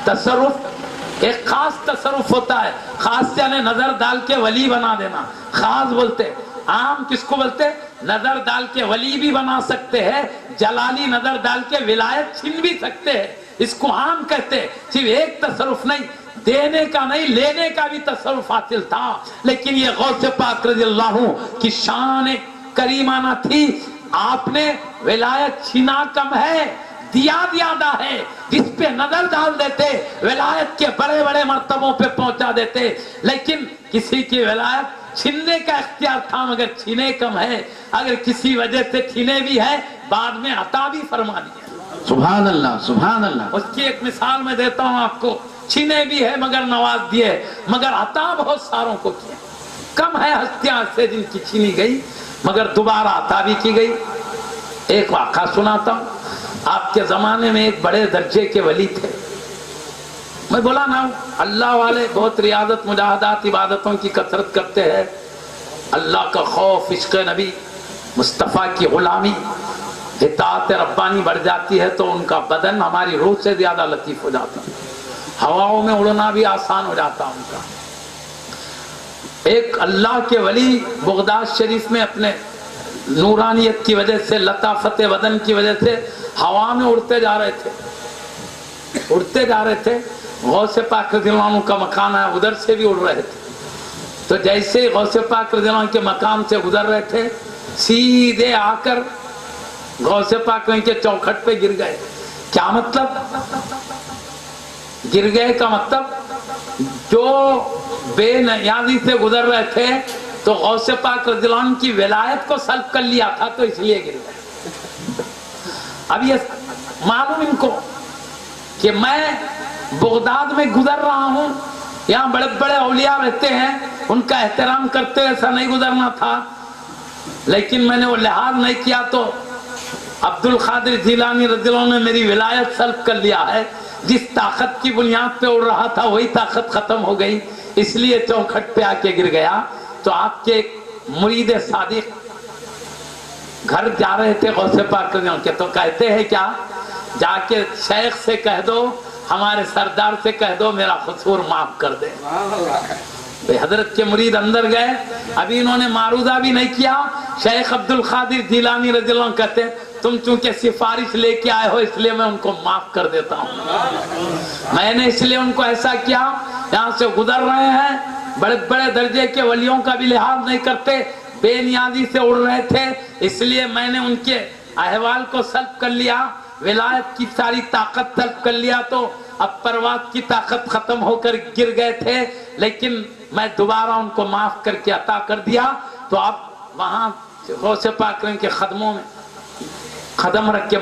تصرف ایک خاص تصرف ہوتا ہے، خاص یعنی نظر ڈال کے ولی بنا دینا، خاص بولتے، عام کس کو بولتے؟ نظر ڈال کے ولی بھی بنا سکتے ہیں، جلالی نظر ڈال کے ولایت چھین بھی سکتے ہیں، اس کو عام کہتے ہیں۔ صرف ایک تصرف نہیں، دینے کا نہیں لینے کا بھی تصرف حاصل تھا، لیکن یہ غوث پاک رضی اللہ عنہ کی شان کریمانہ تھی۔ آپ نے ولایت چھینا کم ہے، دیا زیادہ ہے. جس پہ نظر ڈال دیتے ولایت کے بڑے بڑے مرتبوں پہ پہنچا دیتے. لیکن کسی کی ولایت چھیننے کا اختیار تھا مگر چھینے کم ہے. اگر کسی وجہ سے چھینے بھی ہے بعد میں عطا بھی فرما دیا. سبحان اللہ سبحان اللہ. اس کی ایک مثال میں دیتا ہوں آپ کو. چھینے بھی ہے مگر نواز دیے، مگر عطا بہت ساروں کو کیا. کم ہے ہستیاں سے جن کی چھینی گئی مگر دوبارہ عطا بھی کی گئی. ایک واقعہ سناتا ہوں. آپ کے زمانے میں ایک بڑے درجے کے ولی تھے. میں بولا نا اللہ والے بہت ریاضت مجاہدات عبادتوں کی کثرت کرتے ہیں. اللہ کا خوف، عشق نبی مصطفیٰ کی غلامی، اطاعت ربانی بڑھ جاتی ہے تو ان کا بدن ہماری روح سے زیادہ لطیف ہو جاتا ہے. ہواؤں میں اڑنا بھی آسان ہو جاتا ان کا. ایک اللہ کے ولی بغداد شریف میں اپنے نورانیت کی وجہ سے، لطافت بدن کی وجہ سے ہوا میں اڑتے جا رہے تھے. غوث پاک رضی اللہ عنہ کا مکان ہے، ادھر سے بھی اڑ رہے تھے. تو جیسے غوث پاک رضی اللہ عنہ کے مقام سے گزر رہے تھے سیدھے آ کر غوث پاک ان کے چوکھٹ پہ گر گئے. کیا مطلب؟ گر گئے کا مطلب جو بے نیازی سے گزر رہے تھے تو غوث پاک رضی اللہ عنہ کی ولایت کو سلب کر لیا تھا تو اس لیے گر گئے. اب یہ معلوم ان کو کہ میں بغداد میں گزر رہا ہوں، یہاں بڑے بڑے اولیاء رہتے ہیں، ان کا احترام کرتے ایسا نہیں گزرنا تھا. لیکن میں نے وہ لحاظ نہیں کیا تو عبد القادر جیلانی رضی اللہ عنہ نے میری ولایت سلب کر لیا ہے. جس طاقت کی بنیاد پہ اڑ رہا تھا وہی طاقت ختم ہو گئی، اس لیے چوکھٹ پہ آ کے گر گیا. تو آپ کے مرید صادق گھر جا رہے تھے غوث پاک کے، تو کہتے ہیں کیا، جا کے شیخ سے کہہ دو، ہمارے سردار سے کہہ دو میرا قصور معاف کر دے. حضرت کے مرید اندر گئے، ابھی انہوں نے معروضہ بھی نہیں کیا. شیخ عبد القادر جیلانی رضی اللہ عنہ کہتے ہیں تم چونکہ سفارش لے کے آئے ہو اس لیے میں ان کو معاف کر دیتا ہوں. میں نے اس لیے ان کو ایسا کیا، یہاں سے گزر رہے ہیں، بڑے بڑے درجے کے ولیوں کا بھی لحاظ نہیں کرتے، بے نیازی سے اڑ رہے تھے، اس لیے میں نے ان کے احوال کو سلب کر لیا، ولایت کی ساری طاقت سلب کر لیا. تو اب پرواز کی طاقت ختم ہو کر گر گئے تھے، لیکن میں دوبارہ ان کو معاف کر کے عطا کر دیا. تو اب وہاں غوث پاک کے خدموں میں قدم رکھ کے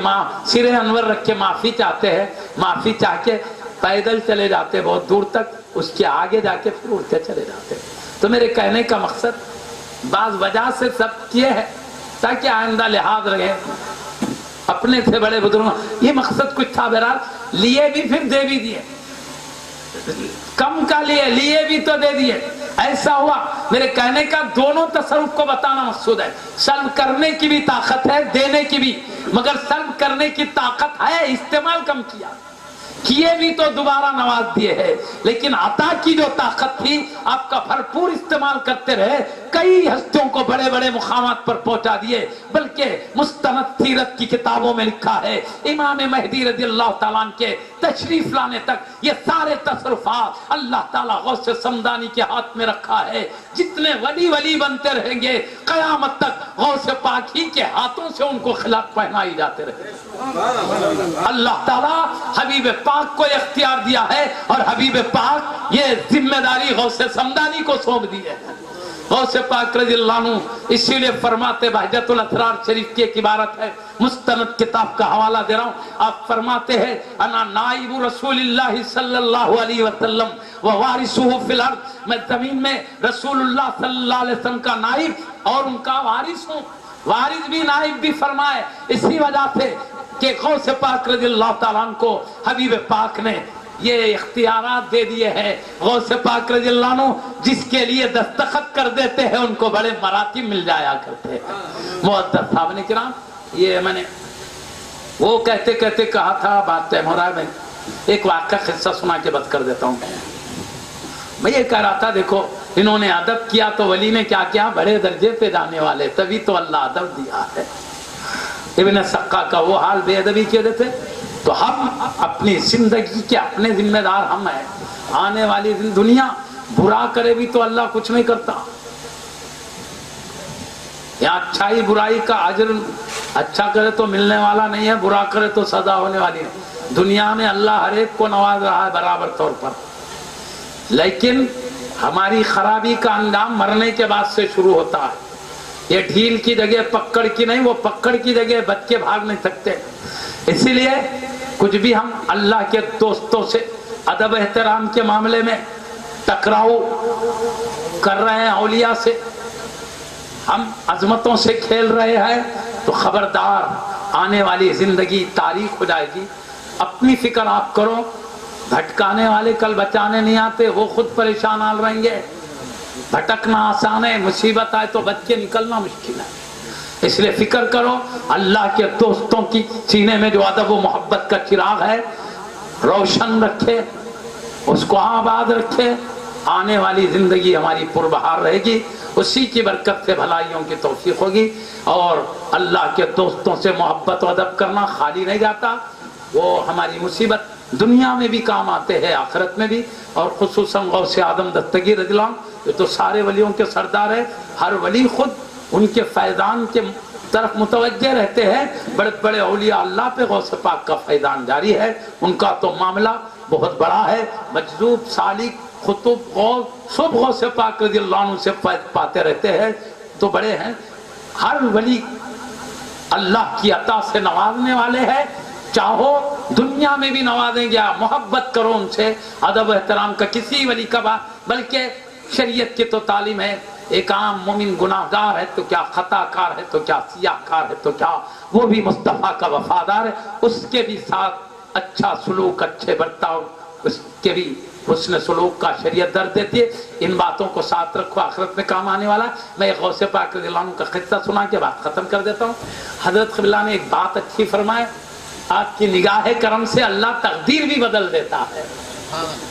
سر انور رکھ کے معافی چاہتے ہیں، معافی چاہ کے پیدل چلے جاتے بہت دور تک، اس کے آگے جا کے پھر اڑتے چلے جاتے. تو میرے کہنے کا مقصد بعض وجہ سے سب کیے ہے تاکہ آئندہ لحاظ رہے. اپنے سے بڑے بزرگ یہ مقصد کچھ تھا، بہرحال لیے بھی پھر دے بھی دیے، کم کا لیے بھی تو دے دیے. ایسا ہوا. میرے کہنے کا دونوں تصرف کو بتانا مقصود ہے. سلب کرنے کی بھی طاقت ہے، دینے کی بھی، مگر سلب کرنے کی طاقت ہے، استعمال کم کیے بھی تو دوبارہ نواز دیے ہے. لیکن عطا کی جو طاقت تھی آپ کا بھرپور استعمال کرتے رہے، کئی ہستیوں کو بڑے بڑے مقامات پر پہنچا دیے. بلکہ مستند سیرت کی کتابوں میں لکھا ہے امام مہدی رضی اللہ تعالیٰ عنہ کے تشریف لانے تک یہ سارے تصرفات اللہ تعالیٰ غوث سمدانی کے ہاتھ میں رکھا ہے. جتنے ولی بنتے رہیں گے قیامت تک غوث پاک ہی کے ہاتھوں سے ان کو خلاف پہنائی جاتے رہے. اللہ تعالیٰ حبیب پاک کو اختیار دیا ہے اور حبیب پاک یہ ذمہ داری غوث سمدانی کو سونپ دی ہے. غوث پاک رضی اللہ عنہ اسی لیے فرماتے، بہجت الاسرار شریف کی ایک عبارت ہے، مستند کتاب کا حوالہ دے رہا ہوں. آپ فرماتے ہیں انا نائب رسول اللہ صلی اللہ علیہ وسلم ووارثہ فی الارض، میں زمین میں رسول اللہ صلی اللہ علیہ وسلم کا نائب اور ان کا وارث ہوں. وارث بھی نائب بھی فرمائے اسی وجہ سے کہ غوث پاک رضی اللہ تعالیٰ عنہ کو حبیب پاک نے یہ اختیارات دے دیے ہیں. غوث پاک رضی اللہ عنہ جس کے لیے دستخط کر دیتے ہیں ان کو بڑے مراتب مل جایا کرتے ہیں. معزز صاحب نے کرام، یہ میں نے وہ کہتے کہتے کہا تھا، بات ٹائم ہو رہا ہے، میں ایک واقعہ قصہ سنا کے بات کر دیتا ہوں. میں یہ کہہ رہا تھا دیکھو انہوں نے ادب کیا تو ولی نے کیا کیا، بڑے درجے پہ جانے والے، تبھی تو اللہ ادب دیا ہے. ابن سقا کا وہ حال بے ادبی کی وجہ سے. تو ہم اپنی زندگی کے اپنے ذمہ دار ہم ہیں. آنے والی دنیا برا کرے بھی تو اللہ کچھ نہیں کرتا. یہاں اچھائی برائی کا اجر اچھا کرے تو ملنے والا نہیں ہے، برا کرے تو سزا ہونے والی ہے۔ دنیا میں اللہ ہر ایک کو نواز رہا ہے برابر طور پر، لیکن ہماری خرابی کا انجام مرنے کے بعد سے شروع ہوتا ہے۔ یہ ڈھیل کی جگہ پکڑ کی نہیں، وہ پکڑ کی جگہ بچ کے بھاگ نہیں سکتے۔ اسی لیے کچھ بھی ہم اللہ کے دوستوں سے ادب احترام کے معاملے میں ٹکراؤ کر رہے ہیں، اولیاء سے ہم عظمتوں سے کھیل رہے ہیں، تو خبردار آنے والی زندگی تاریخ ہو جائے گی۔ اپنی فکر آپ کرو، بھٹکانے والے کل بچانے نہیں آتے، وہ خود پریشان حال رہیں گے۔ بھٹکنا آسان ہے، مصیبت آئے تو بچ کے نکلنا مشکل ہے۔ اس لیے فکر کرو، اللہ کے دوستوں کی سینے میں جو ادب و محبت کا چراغ ہے روشن رکھے، اس کو آباد رکھے، آنے والی زندگی ہماری پربہار رہے گی، اسی کی برکت سے بھلائیوں کی توفیق ہوگی۔ اور اللہ کے دوستوں سے محبت و ادب کرنا خالی نہیں جاتا، وہ ہماری مصیبت دنیا میں بھی کام آتے ہیں، آخرت میں بھی۔ اور خصوصاً غوث اعظم دستگیر رضی اللہ عنہ، یہ تو سارے ولیوں کے سردار ہے، ہر ولی خود ان کے فیضان کے طرف متوجہ رہتے ہیں۔ بڑے بڑے اولیاء اللہ پہ غوث پاک کا فیضان جاری ہے، ان کا تو معاملہ بہت بڑا ہے۔ مجذوب، سالک، خطب، غوث سب غوث پاک رضی اللہ عنہ سے فیض پاتے رہتے ہیں، تو بڑے ہیں۔ ہر ولی اللہ کی عطا سے نوازنے والے ہیں، چاہو دنیا میں بھی نوازیں گے، محبت کرو ان سے، ادب و احترام کا کسی ولی کا بات، بلکہ شریعت کی تو تعلیم ہے، ایک عام مومن گناہگار ہے تو کیا، خطا کار ہے تو کیا، سیاہ کار ہے تو کیا، وہ بھی مصطفیٰ کا وفادار ہے، اس کے بھی ساتھ اچھا سلوک، اچھے برتاؤ، اس کے بھی حسن سلوک کا شریعت در دیتی ہے۔ ان باتوں کو ساتھ رکھو، آخرت میں کام آنے والا ہے۔ میں ایک غوث پاک رضی اللہ عنہ کا قصہ سنا کے بات ختم کر دیتا ہوں۔ حضرت قبلہ نے ایک بات اچھی فرمائے، آپ کی نگاہ کرم سے اللہ تقدیر بھی بدل دیتا ہے۔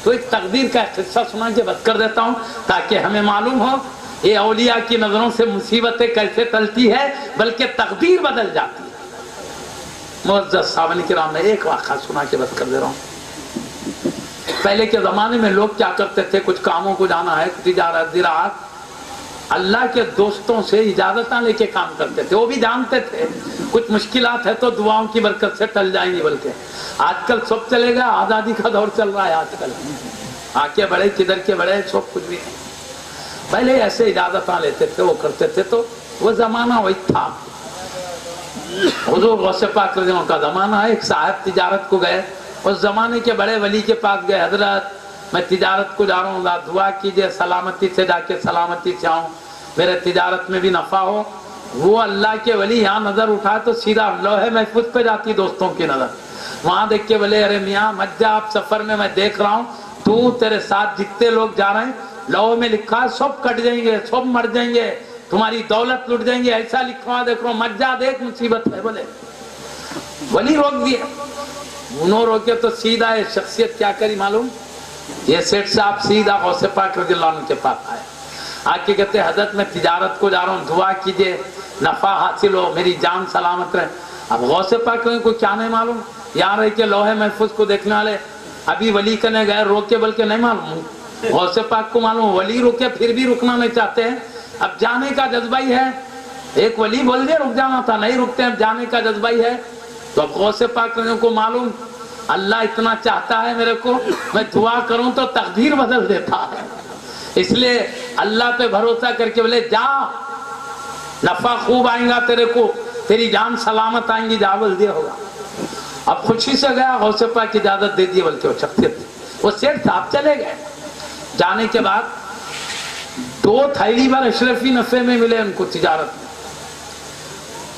تو ایک تقدیر کا قصہ سنا کے بات کر دیتا ہوں تاکہ ہمیں معلوم ہو یہ اولیاء کی نظروں سے مصیبتیں کیسے ٹلتی ہے، بلکہ تقدیر بدل جاتی ہے۔ معزز صاحبان کرام، میں ایک واقعہ سنا کے بات کر دے رہا ہوں۔ پہلے کے زمانے میں لوگ کیا کرتے تھے، کچھ کاموں کو جانا ہے، تجارت، زراعت، اللہ کے دوستوں سے اجازتاں لے کے کام کرتے تھے۔ وہ بھی جانتے تھے کچھ مشکلات ہے تو دعاؤں کی برکت سے ٹل جائیں گی، بلکہ آج کل سب چلے گا، آزادی کا دور چل رہا ہے آج کل، آگے بڑھے کدھر کے بڑھے سب کچھ بھی نہیں۔ پہلے ایسے اجازتاں لیتے تھے، وہ کرتے تھے، تو وہ زمانہ وہی تھا۔ حضور غوث پاک رضی اللہ عنہ کا زمانہ ہے، ایک صاحب تجارت کو گئے، اس زمانے کے بڑے ولی کے پاس گئے، حضرت میں تجارت کو جا رہا ہوں، دعا کیجئے سلامتی سے جا کے سلامتی سے آؤں، میرے تجارت میں بھی نفع ہو۔ وہ اللہ کے ولی یہاں نظر اٹھائے تو سیدھا لوہے محفوظ پہ جاتی دوستوں کی نظر، وہاں دیکھ کے بولے ارے میاں مت جا، آپ سفر میں دیکھ رہا ہوں، تو تیرے ساتھ جتنے لوگ جا رہے ہیں لوہے میں لکھا ہے سب کٹ جائیں گے، سب مر جائیں گے، تمہاری دولت لٹ جائیں گے، ایسا لکھا دیکھ رہا ہوں، مت جا، دیکھ مصیبت ہے۔ بولے ولی روک دیے، انہوں روکے تو سیدھا یہ شخصیت کیا کری معلوم، یہ سیٹ صاحب سیدھا غوث پاک رضی اللہ عنہ کے پاس آئے، آ کے کہتے حضرت میں تجارت کو جا رہا ہوں، دعا کیجئے نفع حاصل ہو، میری جان سلامت رہے۔ اب غوث پاک کو کیا نہیں معلوم، یہاں رہ کے لوہے محفوظ کو دیکھنے والے ابھی ولی کنے گئے، روکے بلکہ نہیں معلوم، غوث پاک کو معلوم، ولی روکے پھر بھی رکنا نہیں چاہتے ہیں، اب جانے کا جذبہ ہی ہے، ایک ولی بول دے رک جانا تھا، نہیں رکتے ہیں، اب جانے کا جذبہ ہی ہے۔ تو اب غوث پاک کو معلوم اللہ اتنا چاہتا ہے میرے کو، میں دعا کروں تو تقدیر بدل دیتا ہے، اس لیے اللہ پہ بھروسہ کر کے بولے جا، نفع خوب آئیں گا تیرے کو، تیری جان سلامت آئیں گی، جا بول دیا ہوگا۔ اب خوشی سے گیا، غوث پاک کی اجازت دے دی، بلکہ وہ شخصیت وہ سیٹ صاحب چلے گئے۔ جانے کے بعد 2 تھیلی بار اشرفی نفع میں ملے ان کو تجارت میں۔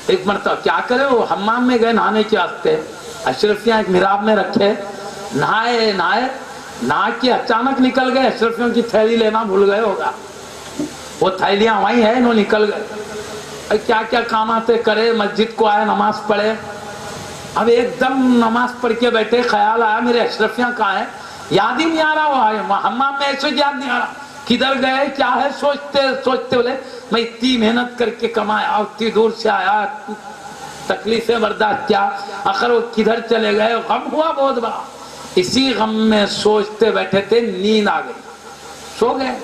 ایک مرتبہ کیا کرے، وہ حمام میں گئے نہانے کے واسطے، اشرفیاں ایک محراب میں رکھے، نہائے نہا کے اچانک نکل گئے، اشرفیوں کی تھیلی لینا بھول گئے ہوگا، وہ تھیلیاں وہیں ہیں، انہوں نکل گئے، کیا کیا کام آتے کرے، مسجد کو آئے، نماز پڑھے۔ اب ایک دم نماز پڑھ کے بیٹھے، خیال آیا میرے اشرفیاں کہاں ہیں، یاد ہی نہیں آ رہا، وہ حمام میں ایسے یاد نہیں آ رہا، کدھر گئے کیا ہے، سوچتے بولے میں اتنی محنت کر کے کمایا، اتنی دور سے آیا، تکلیفیں برداشت کیا، آخر وہ کدھر چلے گئے، غم ہوا بہت بڑا۔ اسی غم میں سوچتے بیٹھے تھے، نیند آ گئی، سو گئے،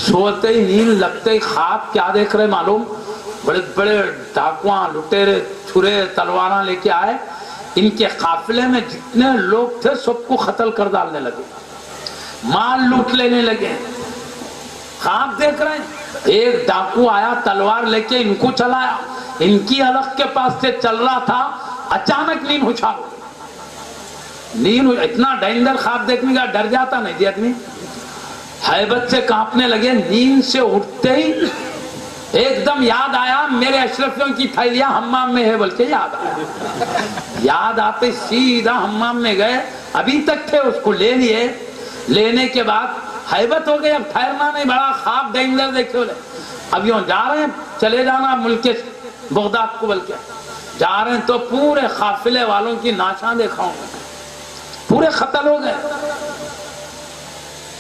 سوتے ہی نیند لگتے ہی خواب کیا دیکھ رہے معلوم، بڑے بڑے ڈاکواں لٹیرے چھرے تلواراں لے کے آئے، ان کے قافلے میں جتنے لوگ تھے سب کو قتل کر ڈالنے لگے، مال لوٹ لینے لگے۔ خواب دیکھ رہے ہیں، ایک ڈاکو آیا تلوار لے کے ان کو چلایا، ان کی حلق کے پاس سے چل رہا تھا، اچانک نیند اچھال ہو گئی۔ نیند اتنا ڈینجر خواب دیکھنے کا، ڈر جاتا نہیں جی آدمی، ہیبت سے کانپنے لگے۔ نیند سے اٹھتے ہی ایک دم یاد آیا میرے اشرفیوں کی تھیلیاں حمام میں ہے، بلکہ یاد آیا، یاد آتے سیدھا حمام میں گئے، ابھی تک تھے اس کو لے لیے۔ لینے کے بعد ہیبت ہو گئی، اب ٹھہرنا نہیں، بڑا خواب ڈینجر دیکھے بولے اب یوں جا رہے ہیں، چلے جانا ملک بغداد کو، بلکہ جا رہے ہیں تو پورے قافلے والوں کی ناشاں دیکھا ہوں، پورے قتل ہو گئے،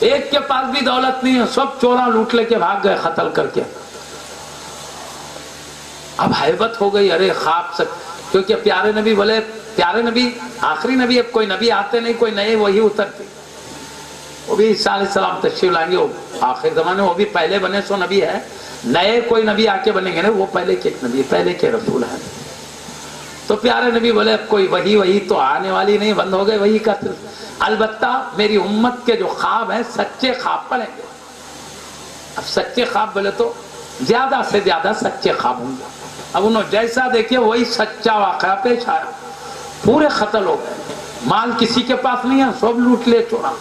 ایک کے پاس بھی دولت نہیں ہے، سب چوراں لوٹ لے کے بھاگ گئے قتل کر کے۔ اب ہیبت ہو گئی، ارے خواب سے، کیونکہ پیارے نبی بولے، پیارے نبی آخری نبی، اب کوئی نبی آتے نہیں، کوئی نئے وہی اترتے، وہ بھی عیسیٰ علیہ السلام تشریف لائیں گے، وہ آخر زمانے وہ بھی پہلے بنے سو نبی ہے، نئے کوئی نبی آ کے بنیں گے نا، وہ پہلے کے نبی، پہلے کے رسول ہیں۔ تو پیارے نبی بولے اب کوئی وہی تو آنے والی نہیں، بند ہو گئے وہی کا سلسلہ، البتہ میری امت کے جو خواب ہیں سچے خواب پڑیں گے۔ اب سچے خواب بولے تو زیادہ سے زیادہ سچے خواب ہوں گے، اب انہوں جیسا دیکھے وہی سچا واقعہ پیش آیا، پورے قتل ہو گئے، مال کسی کے پاس نہیں ہے، سب لوٹ لے چورا۔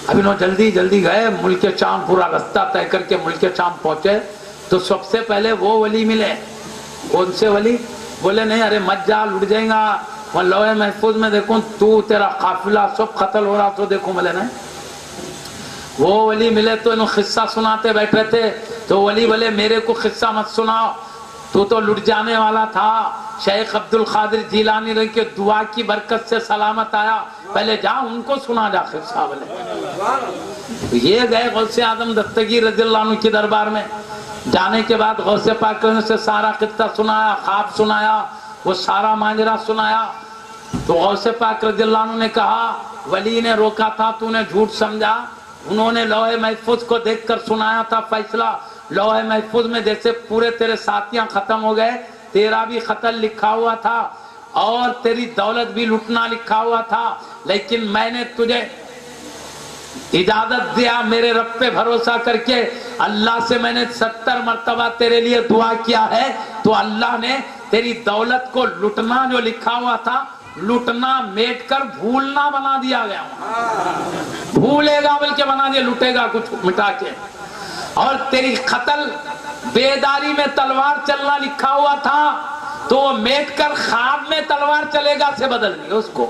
اب انہوں جلدی جلدی گئے ملک شام، پورا رستہ طے کر کے ملک شام پہنچے تو سب سے پہلے وہ ولی ملے۔ کون سے ولی؟ بولے نہیں ارے مت جا، لٹ جائیں گا، وہ لوح محفوظ میں دیکھوں تو تیرا قافلہ سب قتل ہو رہا تو دیکھوں، بولے نہیں۔ وہ ولی ملے تو انہوں قصہ سناتے بیٹھے تھے، تو ولی بولے میرے کو قصہ مت سناؤ، تو لٹ جانے والا تھا، شیخ عبد القادر جیلانی رنگ کے دعا کی برکت سے سلامت آیا، پہلے جا ان کو سنا جا قصہ۔ بولے یہ گئے غوث اعظم دستگیر رضی اللہ عنہ کی دربار میں، جانے کے بعد غوث پاک نے سے سارا قصہ سنایا، خواب سنایا، وہ سارا ماجرا سنایا۔ تو غوث پاک رضی اللہ عنہ نے کہا ولی نے روکا تھا تو نے جھوٹ سمجھا، انہوں نے لوح محفوظ کو دیکھ کر سنایا تھا فیصلہ، لوح محفوظ میں جیسے پورے تیرے ساتھیاں ختم ہو گئے، تیرا بھی قتل لکھا ہوا تھا اور تیری دولت بھی لٹنا لکھا ہوا تھا، لیکن میں نے تجھے اجازت دیا میرے رب پہ بھروسہ کر کے، اللہ سے میں نے 70 مرتبہ تیرے لیے دعا کیا ہے، تو اللہ نے تیری دولت کو لٹنا جو لکھا ہوا تھا، لٹنا میٹ کر بھولنا بنا دیا گیا ہوں، بھولے گا بلکہ بنا دیا، لٹے گا کچھ مٹا کے، اور تیری قتل بیداری میں تلوار چلنا لکھا ہوا تھا، تو وہ میٹ کر خواب میں تلوار چلے گا سے بدل دی اس کو،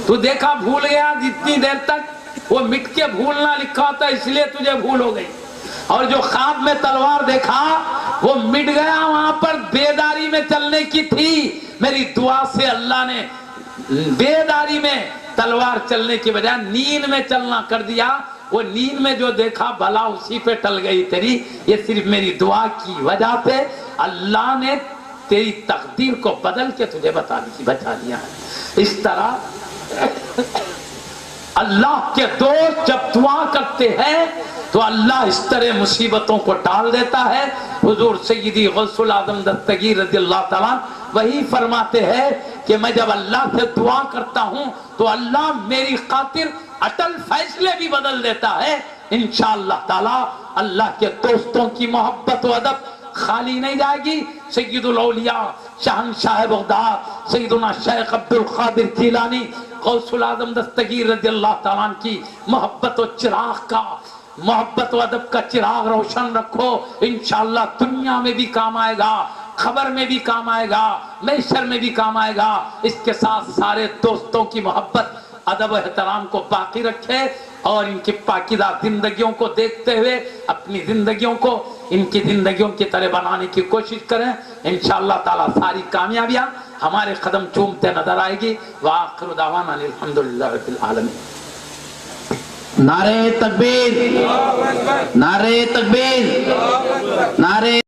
تو دیکھا بھول گیا، جتنی دیر تک وہ مٹ کے بھولنا لکھا ہوتا اس لیے تجھے بھول ہو گئی، اور جو خواب میں تلوار دیکھا وہ مٹ گیا، وہاں پر بیداری میں چلنے کی تھی، میری دعا سے اللہ نے بیداری میں تلوار چلنے کی بجائے نیند میں چلنا کر دیا، وہ نیند میں جو دیکھا بھلا اسی پہ ٹل گئی تیری، یہ صرف میری دعا کی وجہ سے اللہ نے تیری تقدیر کو بدل کے تجھے بچا دیا ہے۔ اس طرح اللہ کے دوست جب دعا کرتے ہیں تو اللہ اس طرح مصیبتوں کو ٹال دیتا ہے۔ حضور سیدی غوث الاعظم دستگیر رضی اللہ تعالیٰ وہی فرماتے ہیں کہ میں جب اللہ سے دعا کرتا ہوں تو اللہ میری خاطر اٹل فیصلے بھی بدل دیتا ہے۔ انشاءاللہ تعالیٰ اللہ کے دوستوں کی محبت و ادب خالی نہیں جائے گی۔ سید الاولیاء شہنشاہ بغداد سیدنا شیخ عبد القادر جیلانی غوث الاعظم دستگیر رضی اللہ تعالیٰ کی محبت و چراغ کا، محبت و ادب کا چراغ روشن رکھو، انشاءاللہ دنیا میں بھی کام آئے گا، خبر میں بھی کام آئے گا، محشر میں بھی کام آئے گا۔ اس کے ساتھ سارے دوستوں کی محبت ادب و احترام کو باقی رکھے اور ان کی پاکیزہ زندگیوں کو دیکھتے ہوئے اپنی زندگیوں کو ان کی زندگیوں کی طرح بنانے کی کوشش کریں۔ انشاءاللہ تعالی ساری کامیابیاں ہمارے قدم چومتے نظر آئے گی۔ وآخر دعوانا الحمدللہ رب العالمین۔ نعرہ تکبیر، نعرہ تکبیر، نعرہ